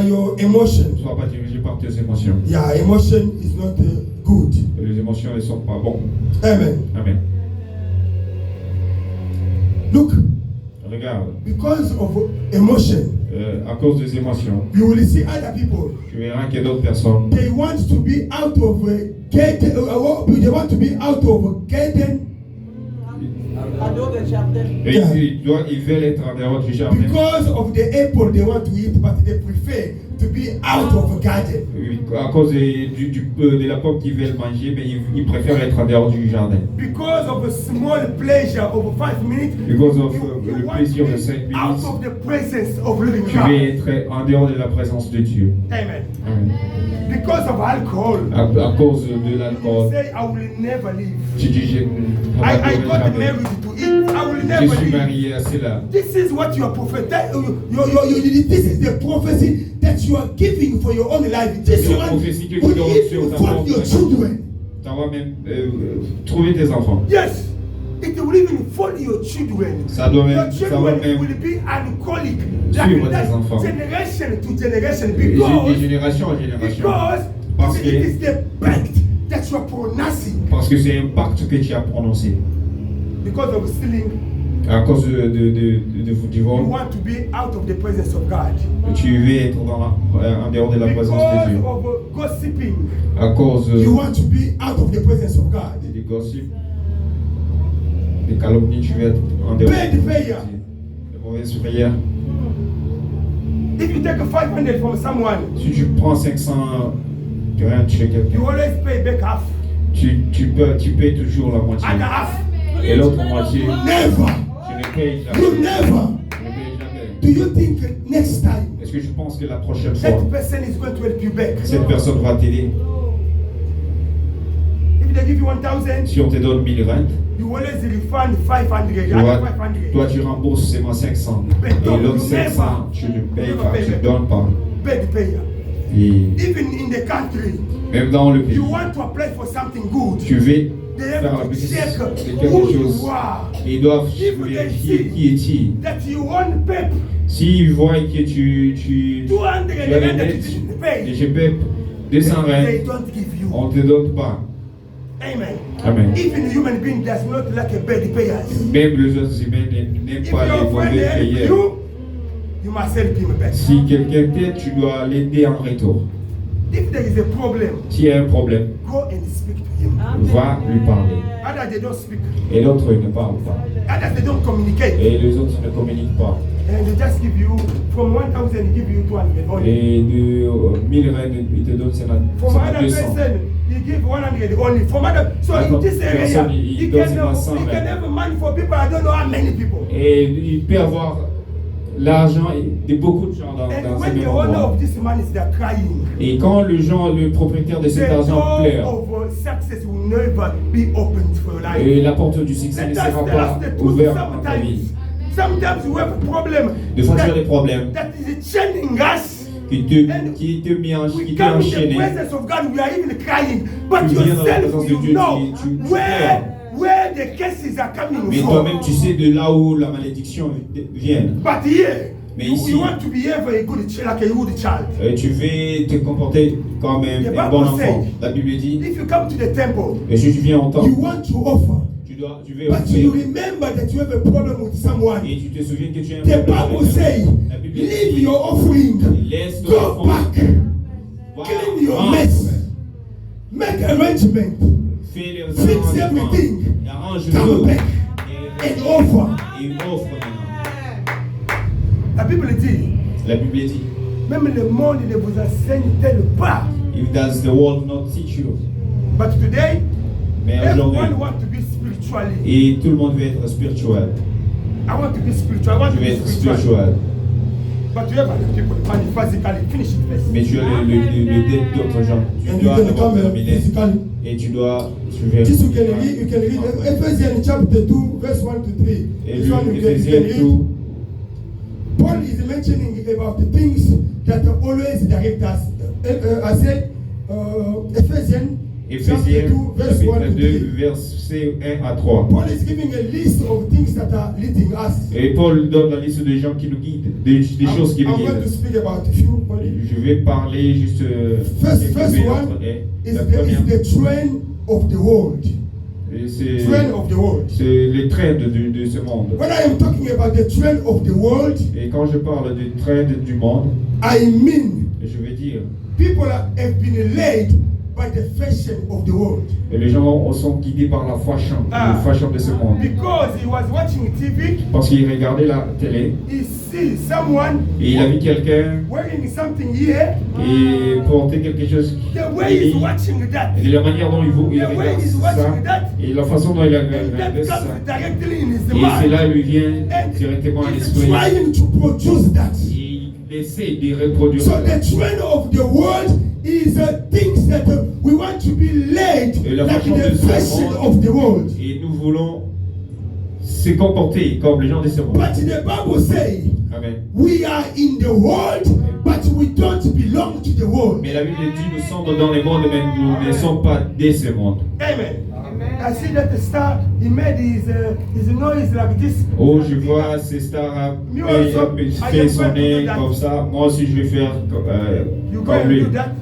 your emotion. Ne sois pas dirigé par tes émotions. Yeah, emotion is not good. Les émotions ne sont pas bonnes. Amen. Amen. Look, Regarde, because of emotion, à cause des émotions, you will see other people. tu verras qu'il y a d'autres personnes They want to be out of Garden. They want to be out of Garden et ils veulent être en dehors du jardin. because of the apple they want to eat, but they prefer to be out of a garden. À cause de la pomme qu'ils veulent manger, mais ils préfèrent être en dehors du jardin. Because of a small pleasure of 5 minutes, Because of you le want plaisir to de be 5 out minutes, of the presence of living tu God. vas être en dehors de la présence de Dieu. Amen. Amen. Because of alcohol, À cause de you l'alcool, say, I will never leave. tu dis je I got jamais. married to it. I will Je never suis leave. marié à cela. This is what you are this is the prophecy that you are giving for your own life. This C'est la one prophétie que tu will dois even sur ta fund propre your vie. children. Ça va même trouver tes enfants. Yes, it will even fund your children. Ça doit même, Your ça va children même will be alcoholic. suivre Like tes enfants. generation to generation de because génération en génération. because Parce it que, is the pact that you are pronouncing parce que c'est un pacte que tu as prononcé. because of stealing. À cause du You vol, want to be out of the presence of God. tu veux être en dehors de la présence Because de Dieu. of gossiping, À cause you want to be out of the presence of God. des gossips, des calomnies, tu veux être en dehors Bad prayer. de mauvaises prières. If you take 500 from someone, Si tu prends 500, tu viens tuer you quelqu'un. always pay back half. Tu payes toujours la moitié. And half. Et l'autre moitié, Never. tu ne payes jamais. You never. Tu ne payes jamais. Do you think next time Est-ce que tu penses que la prochaine fois, that person is going to help you back? cette personne va t'aider? If they give you 1,000, Si on te donne 1000 rentes, you always refund 500. tu Another vois, 500. toi tu rembourses seulement 500. Et l'autre 500, tu ne payes pas, tu ne donnes pas. Bad payer. Et Even in the country, même dans le pays, you want to apply for something good. tu veux They faire have la to business check de who quelque you chose. are. Et ils doivent If they vérifier see qui est-il. that you want pep, S'ils voient que tu 200 as les that you dettes didn't et pay, je paie 200 they rentes, don't give you. on ne te donne pas. Amen. Amen. Even a human being does not like a bad payers. Même les autres humains n'aiment If pas les your friend mauvais help payeurs. you must help him back. Si quelqu'un t'aide, tu dois l'aider en retour. If there is a problem, S'il y a un problème, go and speak to him. va lui parler. Others they don't speak. Et l'autre ne parle pas. Others they don't communicate. Et les autres ne communiquent pas. And they just give you from 1,000 they give you 200 only. Et de 1000 rentes, ils te donnent From another 200. person, he give 100 only. From other, so in this area, Personne, il he donne can seulement 100 have rentes. money for people. I don't know how many people. Et il peut avoir l'argent de beaucoup de gens dans And ce when même the owner endroit. of this money is there crying, Et quand le propriétaire de the cet argent door pleure, of success will never be opened for your life. et la porte du succès ne And that's sera pas the truth. ouverte dans ta vie. Sometimes you have a problem Des fois, tu as des problèmes that is chaining us. qui te We met come in the enchaîné. presence of God, we are even crying. But Tu viens dans la yourself, présence de you Dieu, know tu where the cases are coming Mais from. toi-même, tu sais de là où la malédiction vient. But here, Mais you, ici- you want to behave a good, like a good child. Et tu veux te comporter comme The un Bible bon enfant. says- La Bible dit, If you come to the temple, et si tu viens en temps, you want to offer. tu veux But you offrir. remember that you have a problem with someone. Et tu te souviens que tu as un The problème Bible avec says, la Bible leave dit, your offering, laisse ton go offrande, back, va, clean your rentre, mess, make arrangement, fais les fix arrangements, everything, et arrange come tout, back et and offer. offre maintenant. La Bible dit, La Bible dit, même le monde ne vous enseigne tel pas. if does the world not teach you, But today, mais aujourd'hui, everyone wants to be spiritually. et tout le monde veut être spirituel. I want to be spiritual. I want Tu to veux be être spiritual. spirituel. But you have other people money physically finish it first. Mais tu as le dette d'autres gens. Tu And you dois can d'abord come terminer. physically. Et tu dois. Tu veux. This you can read Ephesians chapter 2, verse 1 to 3. Et This one you can Éphésiens read. tout. Paul is mentioning about the things that always direct us. I said, Ephesians chapter 2, verse 1 chapitre to 2, 3. verset 1 à 3. Paul is giving a list of things that are leading us. Et Paul donne la liste des gens qui nous guident, des choses qui nous I'm going to guident. speak about a few only. Je vais parler juste. First quelques one autres. Et is la the première, trend of the world. Et Trend of the world. c'est les trends de ce monde. When I am talking about the trend of the world, Et quand je parle des trends du monde, I mean je vais dire, people have been led by the fashion of the world. et les gens sont guidés par la fashion de ce monde. Because he was watching TV, Parce qu'il regardait la télé he see someone et il a vu quelqu'un wearing something here. et porter quelque chose. The way he's watching that, Et la manière dont il the way regarde he's watching ça, that, et la façon dont il and regarde that ça, comes directly in his et mind. cela lui vient And directement à he's l'esprit. trying to produce that. Il essaie de reproduire So cela. the trend of the world is things that we want to be led Et la like façon the de ce fashion monde. of the world. Et nous voulons se comporter comme les gens de ce monde. But the Bible says Amen. we are in the world, but we don't belong to the world. Mais la Bible dit nous sommes dans les mondes, mais nous ne sommes pas de ce monde. Amen. I see that the star, he made his noise like this. Oh, je vois ces stars fait sonner comme ça. Moi aussi, je vais faire You go comme and lui. do that.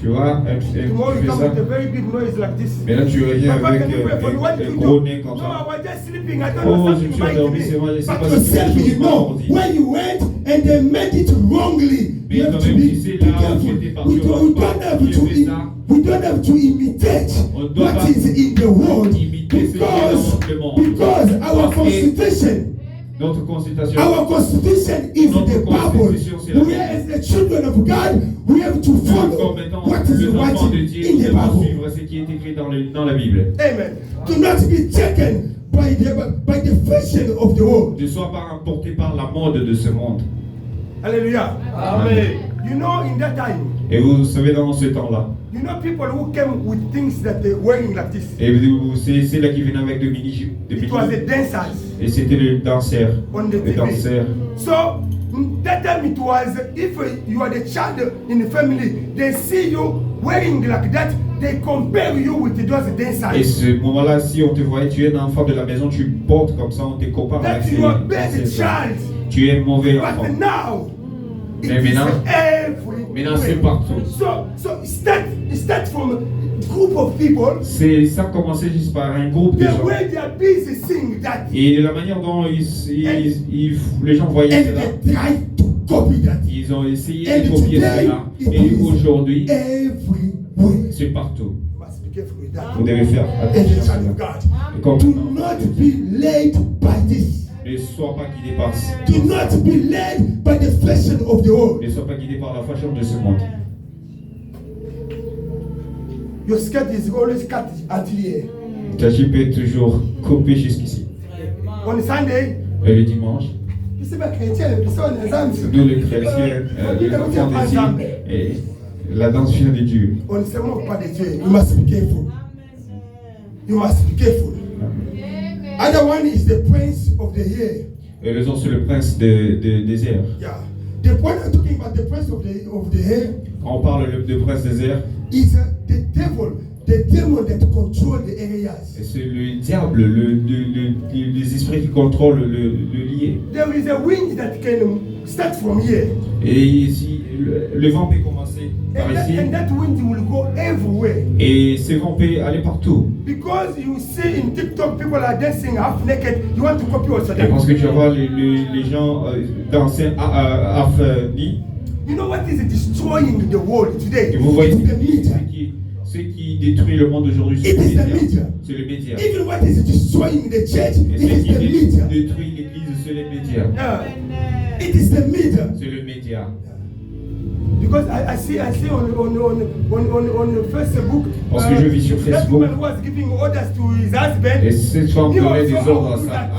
Tu vois, Tomorrow tu you fais come ça. with a very big noise like this. Mais là, tu reviens Papa, avec can you pray for me? What did un you gros do? nez comme No, I ça. was just sleeping. I don't know Oh, je something me suis might endormi, be. c'est vrai. C'est But parce que yourself, quelque you chose m'a know, mordu. when you went and they made it wrongly, Mais you have quand to même, be tu sais, be là où careful. j'étais parti We au don't repas, have j'ai fait ça. we don't have to imitate On doit what pas is in the world imiter ce qui est dans le monde. because our Parce que constitution. Notre consultation. Our constitution is Notre the Bible. constitution, c'est la We as the children of God, we have to Nous, follow comme étant what is les enfants de written Dieu, in nous the devons Bible. suivre ce qui est écrit dans la Bible. Amen. Do not be taken by the fashion of the world. Ne sois pas emporté par la mode de ce monde. Hallelujah. Amen. You know, in that time, Et vous savez, dans ce temps-là, you know people who came with things that they're wearing like this. et c'est là qui venaient avec de mini-jupes. It was the dancers Et c'était le danseur. on the Le TV. danseur. So that time it was, if you are the child in the family, they see you wearing like that, they compare you with those Et dancers. ce moment-là, si on te voyait, tu es un enfant de la maison, tu portes comme ça, on te compare avec That ces you are bad danseurs. child. Tu es un mauvais enfant. But now, it Mais is maintenant everywhere. c'est partout. So it start from a group of people. Ça a commencé juste par un groupe de The gens. way they are busy seeing that, Et la manière dont les gens voyaient and cela, they try to copy that. ils ont essayé And de copier today, cela. it Et is aujourd'hui, everywhere. c'est partout. You must be careful with that. Vous devez faire And the attention à child of cela. God. Et comme Do not be led by this. ne sois pas guidé par Do not be led by the fashion of the world. ne sois pas guidé par la fashion de ce monde. Your skirt is always cut until here. Ta jupe est toujours coupée jusqu'ici. On Sunday, Et le dimanche, you see my chrétien, you saw the Zambia. nous les chrétiens, les enfants de Dieu, et la danse vient de Dieu. On ne se moque pas de Dieu. You must be careful. You must be careful. Other one is the prince of the air. Et les autres, c'est le prince des airs. Yeah. The point I'm talking about, the prince of the air, Quand on parle de prince des airs, is the devil, the demon that control the areas. c'est le diable, les esprits qui contrôlent le lié. There is a wind that can start from here, Et ici, le vent peut commencer par ici. and that wind will go everywhere. Et ce vent peut aller partout. Because you see in TikTok people are dancing half naked, you want to copy also Et parce that. que tu vas voir les gens danser half nu. You know what is destroying the world today? Et vous voyez, It's the media. ce qui détruit le monde aujourd'hui, c'est It le is the média. media. C'est le média. Even what is destroying the church, Et it ce is qui the media. détruit l'église, c'est les médias. It is the media. C'est le média. Because I see on Facebook. Parce que je vis sur That Facebook. woman was giving orders to his husband. Et cette femme You donnait des also ordres do that.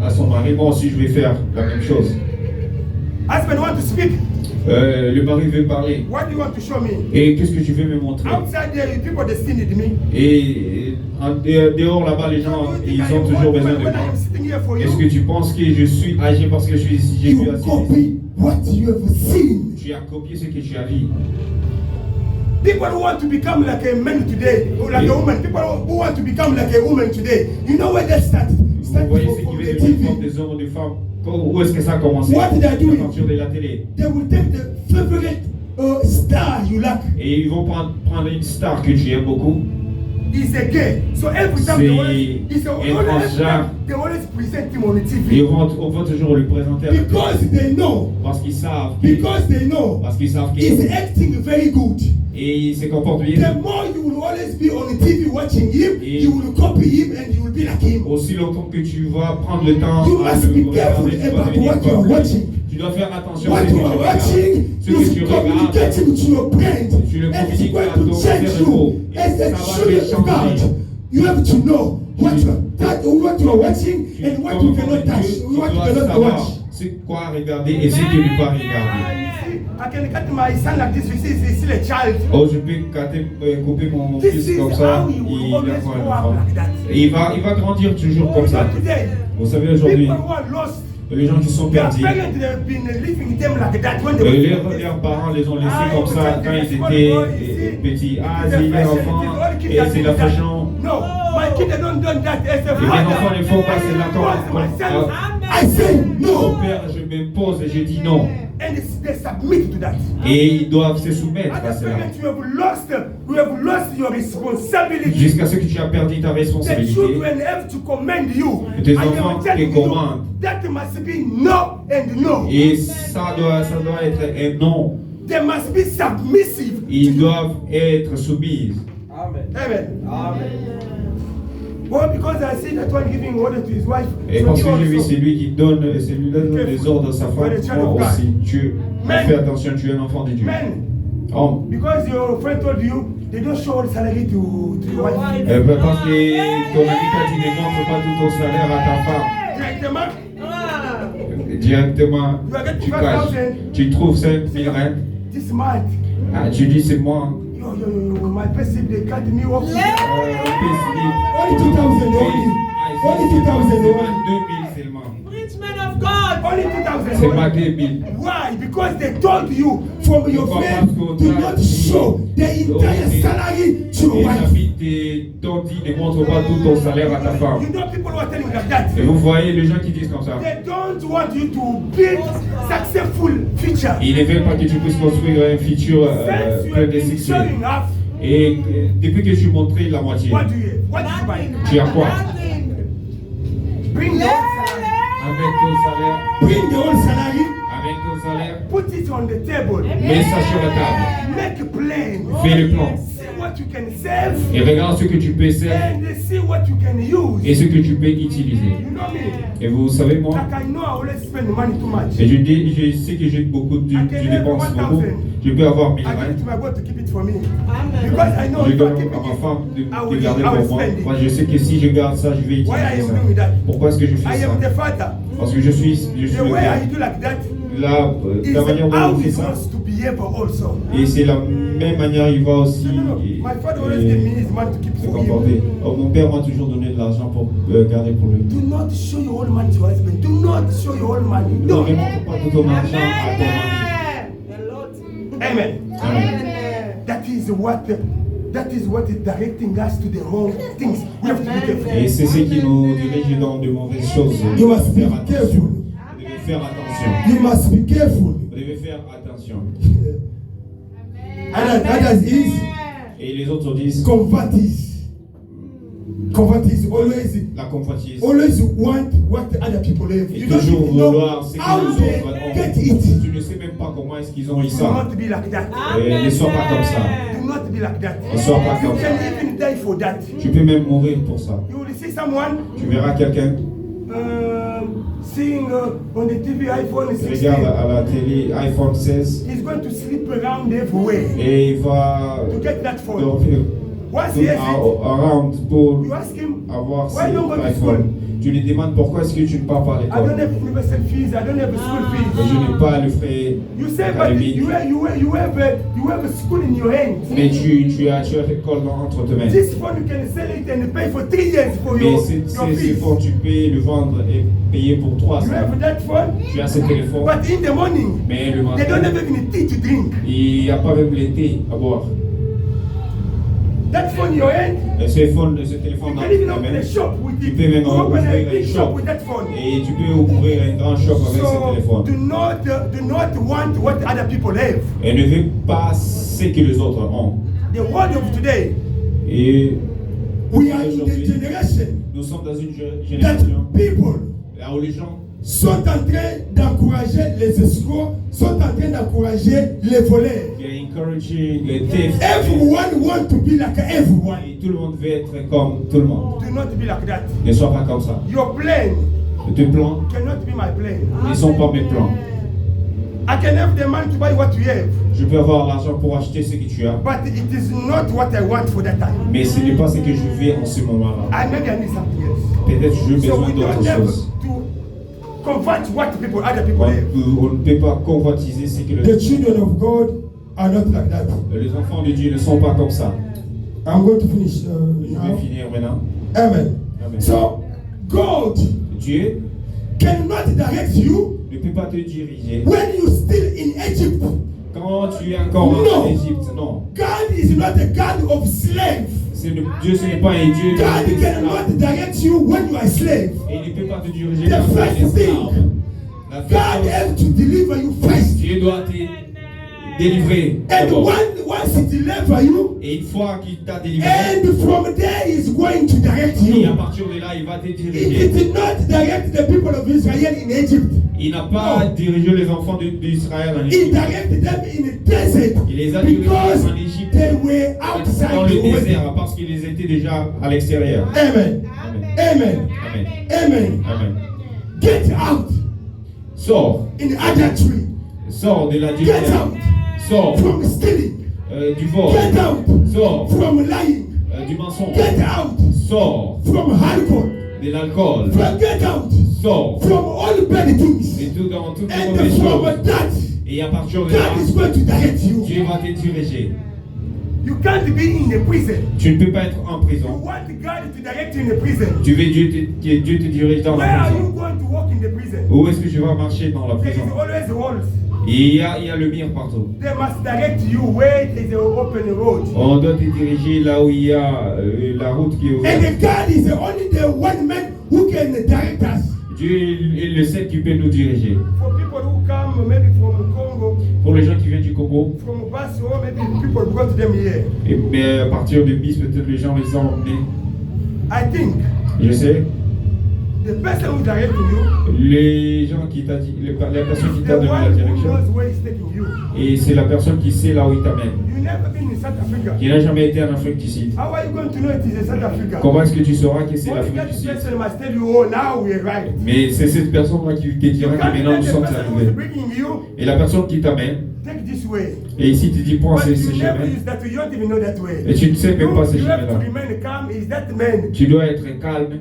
à son mari. Moi aussi, je vais faire la même chose. Husband want to speak. Le mari veut parler. What do you want to show me? Et qu'est-ce que tu veux me montrer? Outside there, you people they still need me. Et dehors là-bas, les gens, Do you think ils I ont am toujours one besoin woman de when I moi. am sitting here for Est-ce que you? tu penses que je suis âgé parce que je suis ici? J'ai vu You assis. copy what you have seen. Tu as copié ce que tu as vu. People who want to become like a man today, or like a woman. People who want to become like a woman today. You know where that started? Vous Started voyez ce from qui the veut devenir comme TV. des hommes ou des femmes. Où est-ce que ça a commencé? What did I do? À partir de la télé. They will take the favorite star you like. Et ils vont prendre une star que tu aimes beaucoup. is a gay. So every time they always present him on the Et TV. on va toujours le présenter à la Because télé. they know. Parce qu'ils savent Parce qu'ils savent qu'il he's acting very good. et il se comporte bien. The more you will always be on the TV watching him, Et- you will copy him and you will be like him. Aussi longtemps que tu vas prendre le temps You à must le be careful regarder, tu vas about devenir what you are comme lui. watching. Tu dois faire attention à What ce que you tu are regardes. watching Ce que tu is regardes, communicating to your brain, tu le and it's communiques going à ton to change cerveau. you. Et As ça a va children te of God, changer. you have to know what you are watching and what you cannot touch, Tu what you dois cannot savoir watch. c'est quoi regarder et ce que ne pas regarder. I can cut my son like this. You see, he's still a child. Oh, je peux couper mon This fils is comme ça. how he will Il always est encore grow un up enfant. like that. Et il va grandir toujours comme ça. Today, Vous savez, aujourd'hui, people who are lost, les gens qui sont their perdus, parents have been leaving them like that when they leurs parents les ont laissés comme ça quand ils étaient petits. Ah, c'est les enfants et c'est la fashion. No, my kids they don't do that as a Et les enfants father. ne font pas cela comme I say mon no, père, je m'impose et je dis non. and they submit to that. Et ils doivent se soumettre As à a cela. parent, you have lost your responsibility. Jusqu'à ce que tu as perdu ta The responsabilité. children have to commend you. Tes I am enfants telling te you, commandent. that must be no and no. Et ça doit être un non. They must be submissive. Ils doivent être soumis. Amen. Amen. Amen. Well, because I see that one giving order to his wife. Et so parce you que j'ai vu also. celui qui donne, celui-là donne des ordres à sa femme, moi aussi. Tu fais attention, tu es un enfant de Dieu. Men, Homme. because your friend told you, they don't show the salary to your wife. Parce que ton ami t'a dit ne montre pas tout ton salaire à ta femme. Directement, Directement, you are getting tu caches. 5,000 Tu trouves 5 000 rentes. this month. Ah, tu dis c'est moi. My payslip, they cut me off. Only 2,000 Only 2,000 only. Only 2,000 C'est only. 2,000 seulement. Rich man of God. Only 2,000 C'est only. pas 2,000. Why? Because they told you from your Pourquoi? friend Parce qu'on do t'a not dit- show the entire salary to your Et wife. David t'ont dit ne montre pas tout ton salaire à ta femme. You know people who are telling like that. Et vous voyez les gens qui disent comme ça. They don't want you to build successful future. Ils ne veulent pas que tu puisses construire un futur Since you plein have de been succès. showing off, Et depuis que je suis montré la moitié, what do you have? What did you buy? tu as quoi? Nothing. Bring your own salary. Avec ton salaire, Bring your own salary. avec ton salaire, Put it on the table. mets ça sur la table. Make a plan. Fais le plan. See what you can save Et regarde ce que tu peux faire and see what you can use. et ce que tu peux utiliser. You know me? Et vous savez, moi, Like I know I always spend money too much. et je sais que j'ai beaucoup de dépenses beaucoup. Je peux avoir 1000 I give it rentes. to my God to keep it for me. Amen. Because I know Je if I donne keep à ma it, femme I de will garder I will pour moi. spend it. Moi, je sais que si je garde ça, je vais Why I utiliser am doing ça. that? Pourquoi est-ce que je fais I ça? am the father. Parce que je suis The le way père. I do like that Là, is la manière dont how on fait he ça. wants to behave also. Et c'est la même manière, il va aussi My father always gave me his money to keep se for comporter. him. Oh, mon père m'a toujours donné de l'argent pour garder pour lui. Do not show your own money to your husband. Do not show your own money. Ne No. montre pas tout ton argent à ton mari. The Lord. Amen. Amen. That is what is directing us to the wrong things. We have to be careful. Et c'est ce qui nous dirige dans de mauvaises choses. You must be Faire attention. careful. Vous devez faire attention. You must be careful. Vous devez faire attention. Others is Et les autres disent convertis. Convertis always la convoitise. want what other people have. Et You don't toujours even know vouloir ce que how les they autres ont. get it. Tu ne sais même pas comment est-ce qu'ils ont eu Do ça. not be like that. Et ne sois pas comme ça. Do not be like that. Ne sois pas You comme ça. can even die for that. Tu peux même mourir pour ça. You will see someone Tu verras quelqu'un seeing on the TV iPhone qui regarde 16. à la télé iPhone 16 He's going to sleep around everywhere et il va to get that phone. dormir Once tout he has it, around pour you ask him, avoir why don't go cet to school? iPhone. Tu lui demandes pourquoi est-ce que tu ne pars pas à I don't l'école. have universal fees. I don't have school Et fees. je n'ai pas le frais You say, but académique. you have a school in your hands. Mais tu as l'école entre tes mains. This phone you can sell it and pay for 3 years for Mais your ce fees. phone, tu peux le vendre et payer pour 3 You ans. have that phone, Tu as ce téléphone, but in the morning mais le they don't matin, have even tea to drink. il n'y a pas même le thé à boire. That phone in your hand, Et ce téléphone you dans can even tes open a mains, shop with tu it. peux même You open a ouvrir un big shop shop with that phone. et tu peux ouvrir un grand shop avec ce So téléphone. do not want what other people have. Et ne veux pas ce que les autres ont. The world of today, Et We are in the Aujourd'hui, generation nous sommes dans une that génération people là où les gens sont en train d'encourager les escrocs, sont en train d'encourager les voleurs. qui ont encouragé les thefts. Everyone wants to be like everyone. Et tout le monde veut être comme tout le monde. Do not be like that. Ne sois pas comme ça. Your plan Tes plans cannot be my plan. ne sont pas mes plans. I can have the money to buy what you have, Je peux avoir l'argent pour acheter ce que tu as, but it is not what I want for that time. mais ce n'est pas ce que je veux en ce moment-là. Maybe I need something else. Peut-être j'ai So besoin we don't d'autre have chose. to convert what other people have. On ne peut pas convoitiser ce que The children of God are not like that. les enfants de Dieu ne sont pas comme ça. I'm going to finish Je now. vais finir maintenant. Amen. Amen. So God Dieu cannot direct you ne peut pas te diriger when you're still in Egypt. quand tu es encore Non. en Égypte. Non. God is not a God of slaves. Dieu, ce n'est pas un Dieu God d'esclave. cannot direct you when you are a slave. Et il ne peut pas te diriger The quand tu first es esclave. thing, La God first has to deliver you first. Dieu doit te délivrer And d'abord. once He delivers you, Et une fois qu'il t'a délivré, and from there He's going to direct et à you. partir de là, il va te He diriger. did not direct the people of Israel in Egypt. Il n'a pas Non. dirigé les enfants d'Israël en He Égypte. directed them in the desert Il les a dirigés because en Égypte, they were dans outside le already. désert, parce qu'ils étaient déjà à l'extérieur. Amen. Amen. Amen. Amen. Amen. Amen. Get out Sors. in adultery. Sors de la Get dîme. out Sors from stealing. du vol. Get out Sors from lying. du mensonge. Get out Sors from alcohol. de l'alcool. Get out Sors from all bad things. de tout dans toutes les And mauvaises from choses. that, Et à partir de God là, is going to direct you. Dieu va te diriger. You can't be in a prison. Tu ne peux pas être en You prison. want God to direct you in a prison. Tu veux que Dieu te dirige dans Where la are you prison. going to walk in the prison? Où est-ce que je vais marcher dans la There is prison? always walls. Et il y a le mur partout. They must direct you where there is an open road. On doit te diriger là où il y a la route qui est ouverte. And God is only the one man who can direct us. Dieu est le seul qui peut nous diriger. For people who come maybe from Congo, Pour les gens qui viennent du Congo, from Basso, maybe people brought them here. mais à partir de Bis, peut-être les gens les ont emmenés. I think Je sais, the person who directing you, les gens qui t'a dit, la personne qui the t'a donné la one who direction, knows where he's taking you. et c'est la personne qui sait là où il t'amène. You never been in South Africa. Qui n'a jamais été en Afrique du Sud. How are you going to know it is a South Africa? Comment est-ce que tu sauras que c'est Only l'Afrique that du Sud? person must tell you, oh, now we arrived. Mais c'est cette personne-là qui te You dira que can't maintenant let nous the sommes person who's arrivés. bringing you Et la personne qui t'amène, take this way. et ici tu dis prends But ce you never chemin, use that way. You don't even know that way. et tu ne sais même pas ce You have to chemin-là. remain calm. Is that man? Tu dois être calme.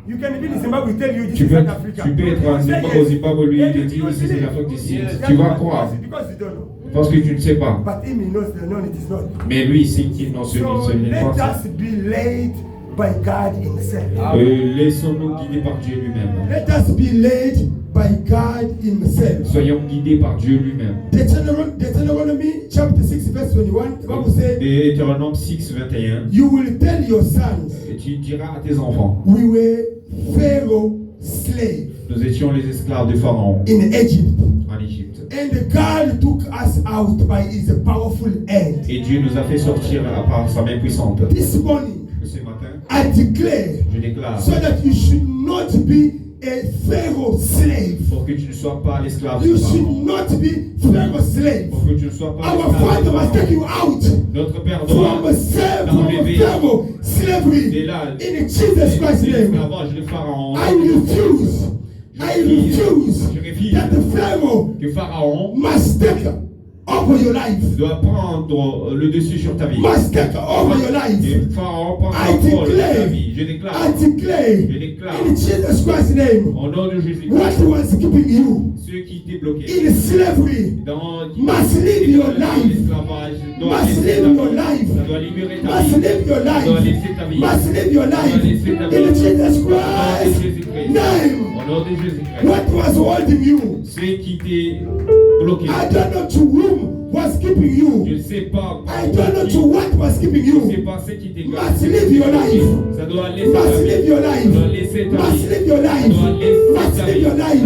You can be in Zimbabwe, tell you this Tu is peux, South Africa. tu peux être au Zimbabwe, lui, il te dit ici c'est l'Afrique du Sud. Tu vas croire, Because you don't know. parce que tu ne sais pas. But him, he knows the no, it is not. Mais lui, il sait qu'il n'en se So n'est let pas ça. us be led by God Himself. Laissons-nous guider par Dieu lui-même. Let us be led by God Himself. Soyons guidés par Dieu lui-même. Deuteronomy chapter 6 verse 21, the Bible says, Deutéronome 6, 21. you will tell your sons, Et tu diras à tes enfants, we were Pharaoh slave nous étions les esclaves de Pharaon in Egypt. en Égypte. And God took us out by His powerful hand. Et Dieu nous a fait sortir par sa main puissante. This morning, Ce matin, I declare je déclare, so that you should not be a Pharaoh slave. pour que tu ne sois pas l'esclave de You Pharaon. should not be Pharaoh slave. Pour que tu ne sois pas Our l'esclave de Father must take Pharaon. you out Notre Père from doit a slave, from t'enlever Pharaoh de slavery là, in Jesus Christ's name. l'esclavage de Pharaon. I refuse that the Pharaoh Que Pharaon must take over your life. doit prendre le dessus sur ta vie. Must take over your life. Et Pharaon prend I contrôle de ta declare, vie. Je déclare, I declare je déclare, in Jesus Christ's name, au nom de Jésus, what was keeping you ceux qui t'ont bloqué in slavery dans must live your life. l'esclavage doit Must laisser live ta your vie. life. Ça doit libérer ta Must vie. live your Ça doit life. laisser ta vie. Must live your life in Jesus Au nom de Christ's Jésus-Christ. name. Au nom de Jésus-Christ. What was holding you? Ceux qui t'ont bloqué. I don't know to whom was keeping Je you. ne sais pas. I don't know to what was keeping Je ne sais you. pas ce qui t'est Must live your life. Ça doit laisser ta Must vie. live your life. Ça doit laisser ta Must vie. live your life. Must live your life.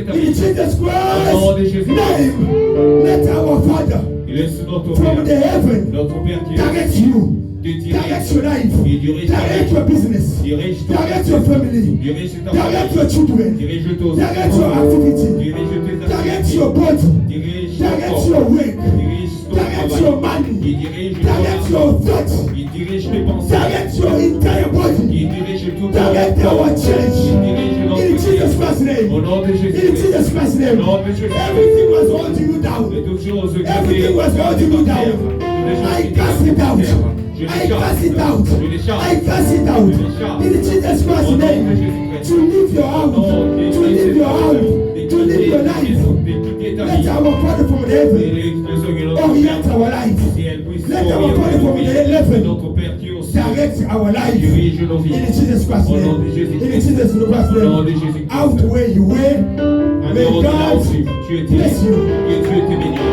In Jesus Christ's name. Let our Father Et laisse notre from Père, the heaven notre Père qui est direct you. direct your life, Il dirige ta direct vie. your business, Dirige ton direct your family, Dirige ta direct famille. your children, Dirige ton direct your activity, Dirige tes direct activités. your body, Dirige ton direct corps. your work, Dirige ton direct travail. your money, Il dirige direct ton your argent. thoughts, Il dirige tes pensées. direct your entire body, Il dirige tout direct ton our church. Il dirige In notre Jesus Christ's name. Au nom de In Jésus. Jesus Christ's name. Au nom de Jésus. Everything was holding you Et down. toutes choses qui Everything was holding you down. I cast it out. I cast it out. I cast it out. In Jesus Christ's name. To leave your house. To leave your house. To live your life. Let our Father from the heaven orient our life. Let our Father from the heaven direct our life. Dirige nos vies. In Jesus Christ's Au nom name. de Jésus. In Jesus Christ's Au nom de name. Jésus. Out where you were. May Là God où tu étais. bless you. Et Dieu te bénisse.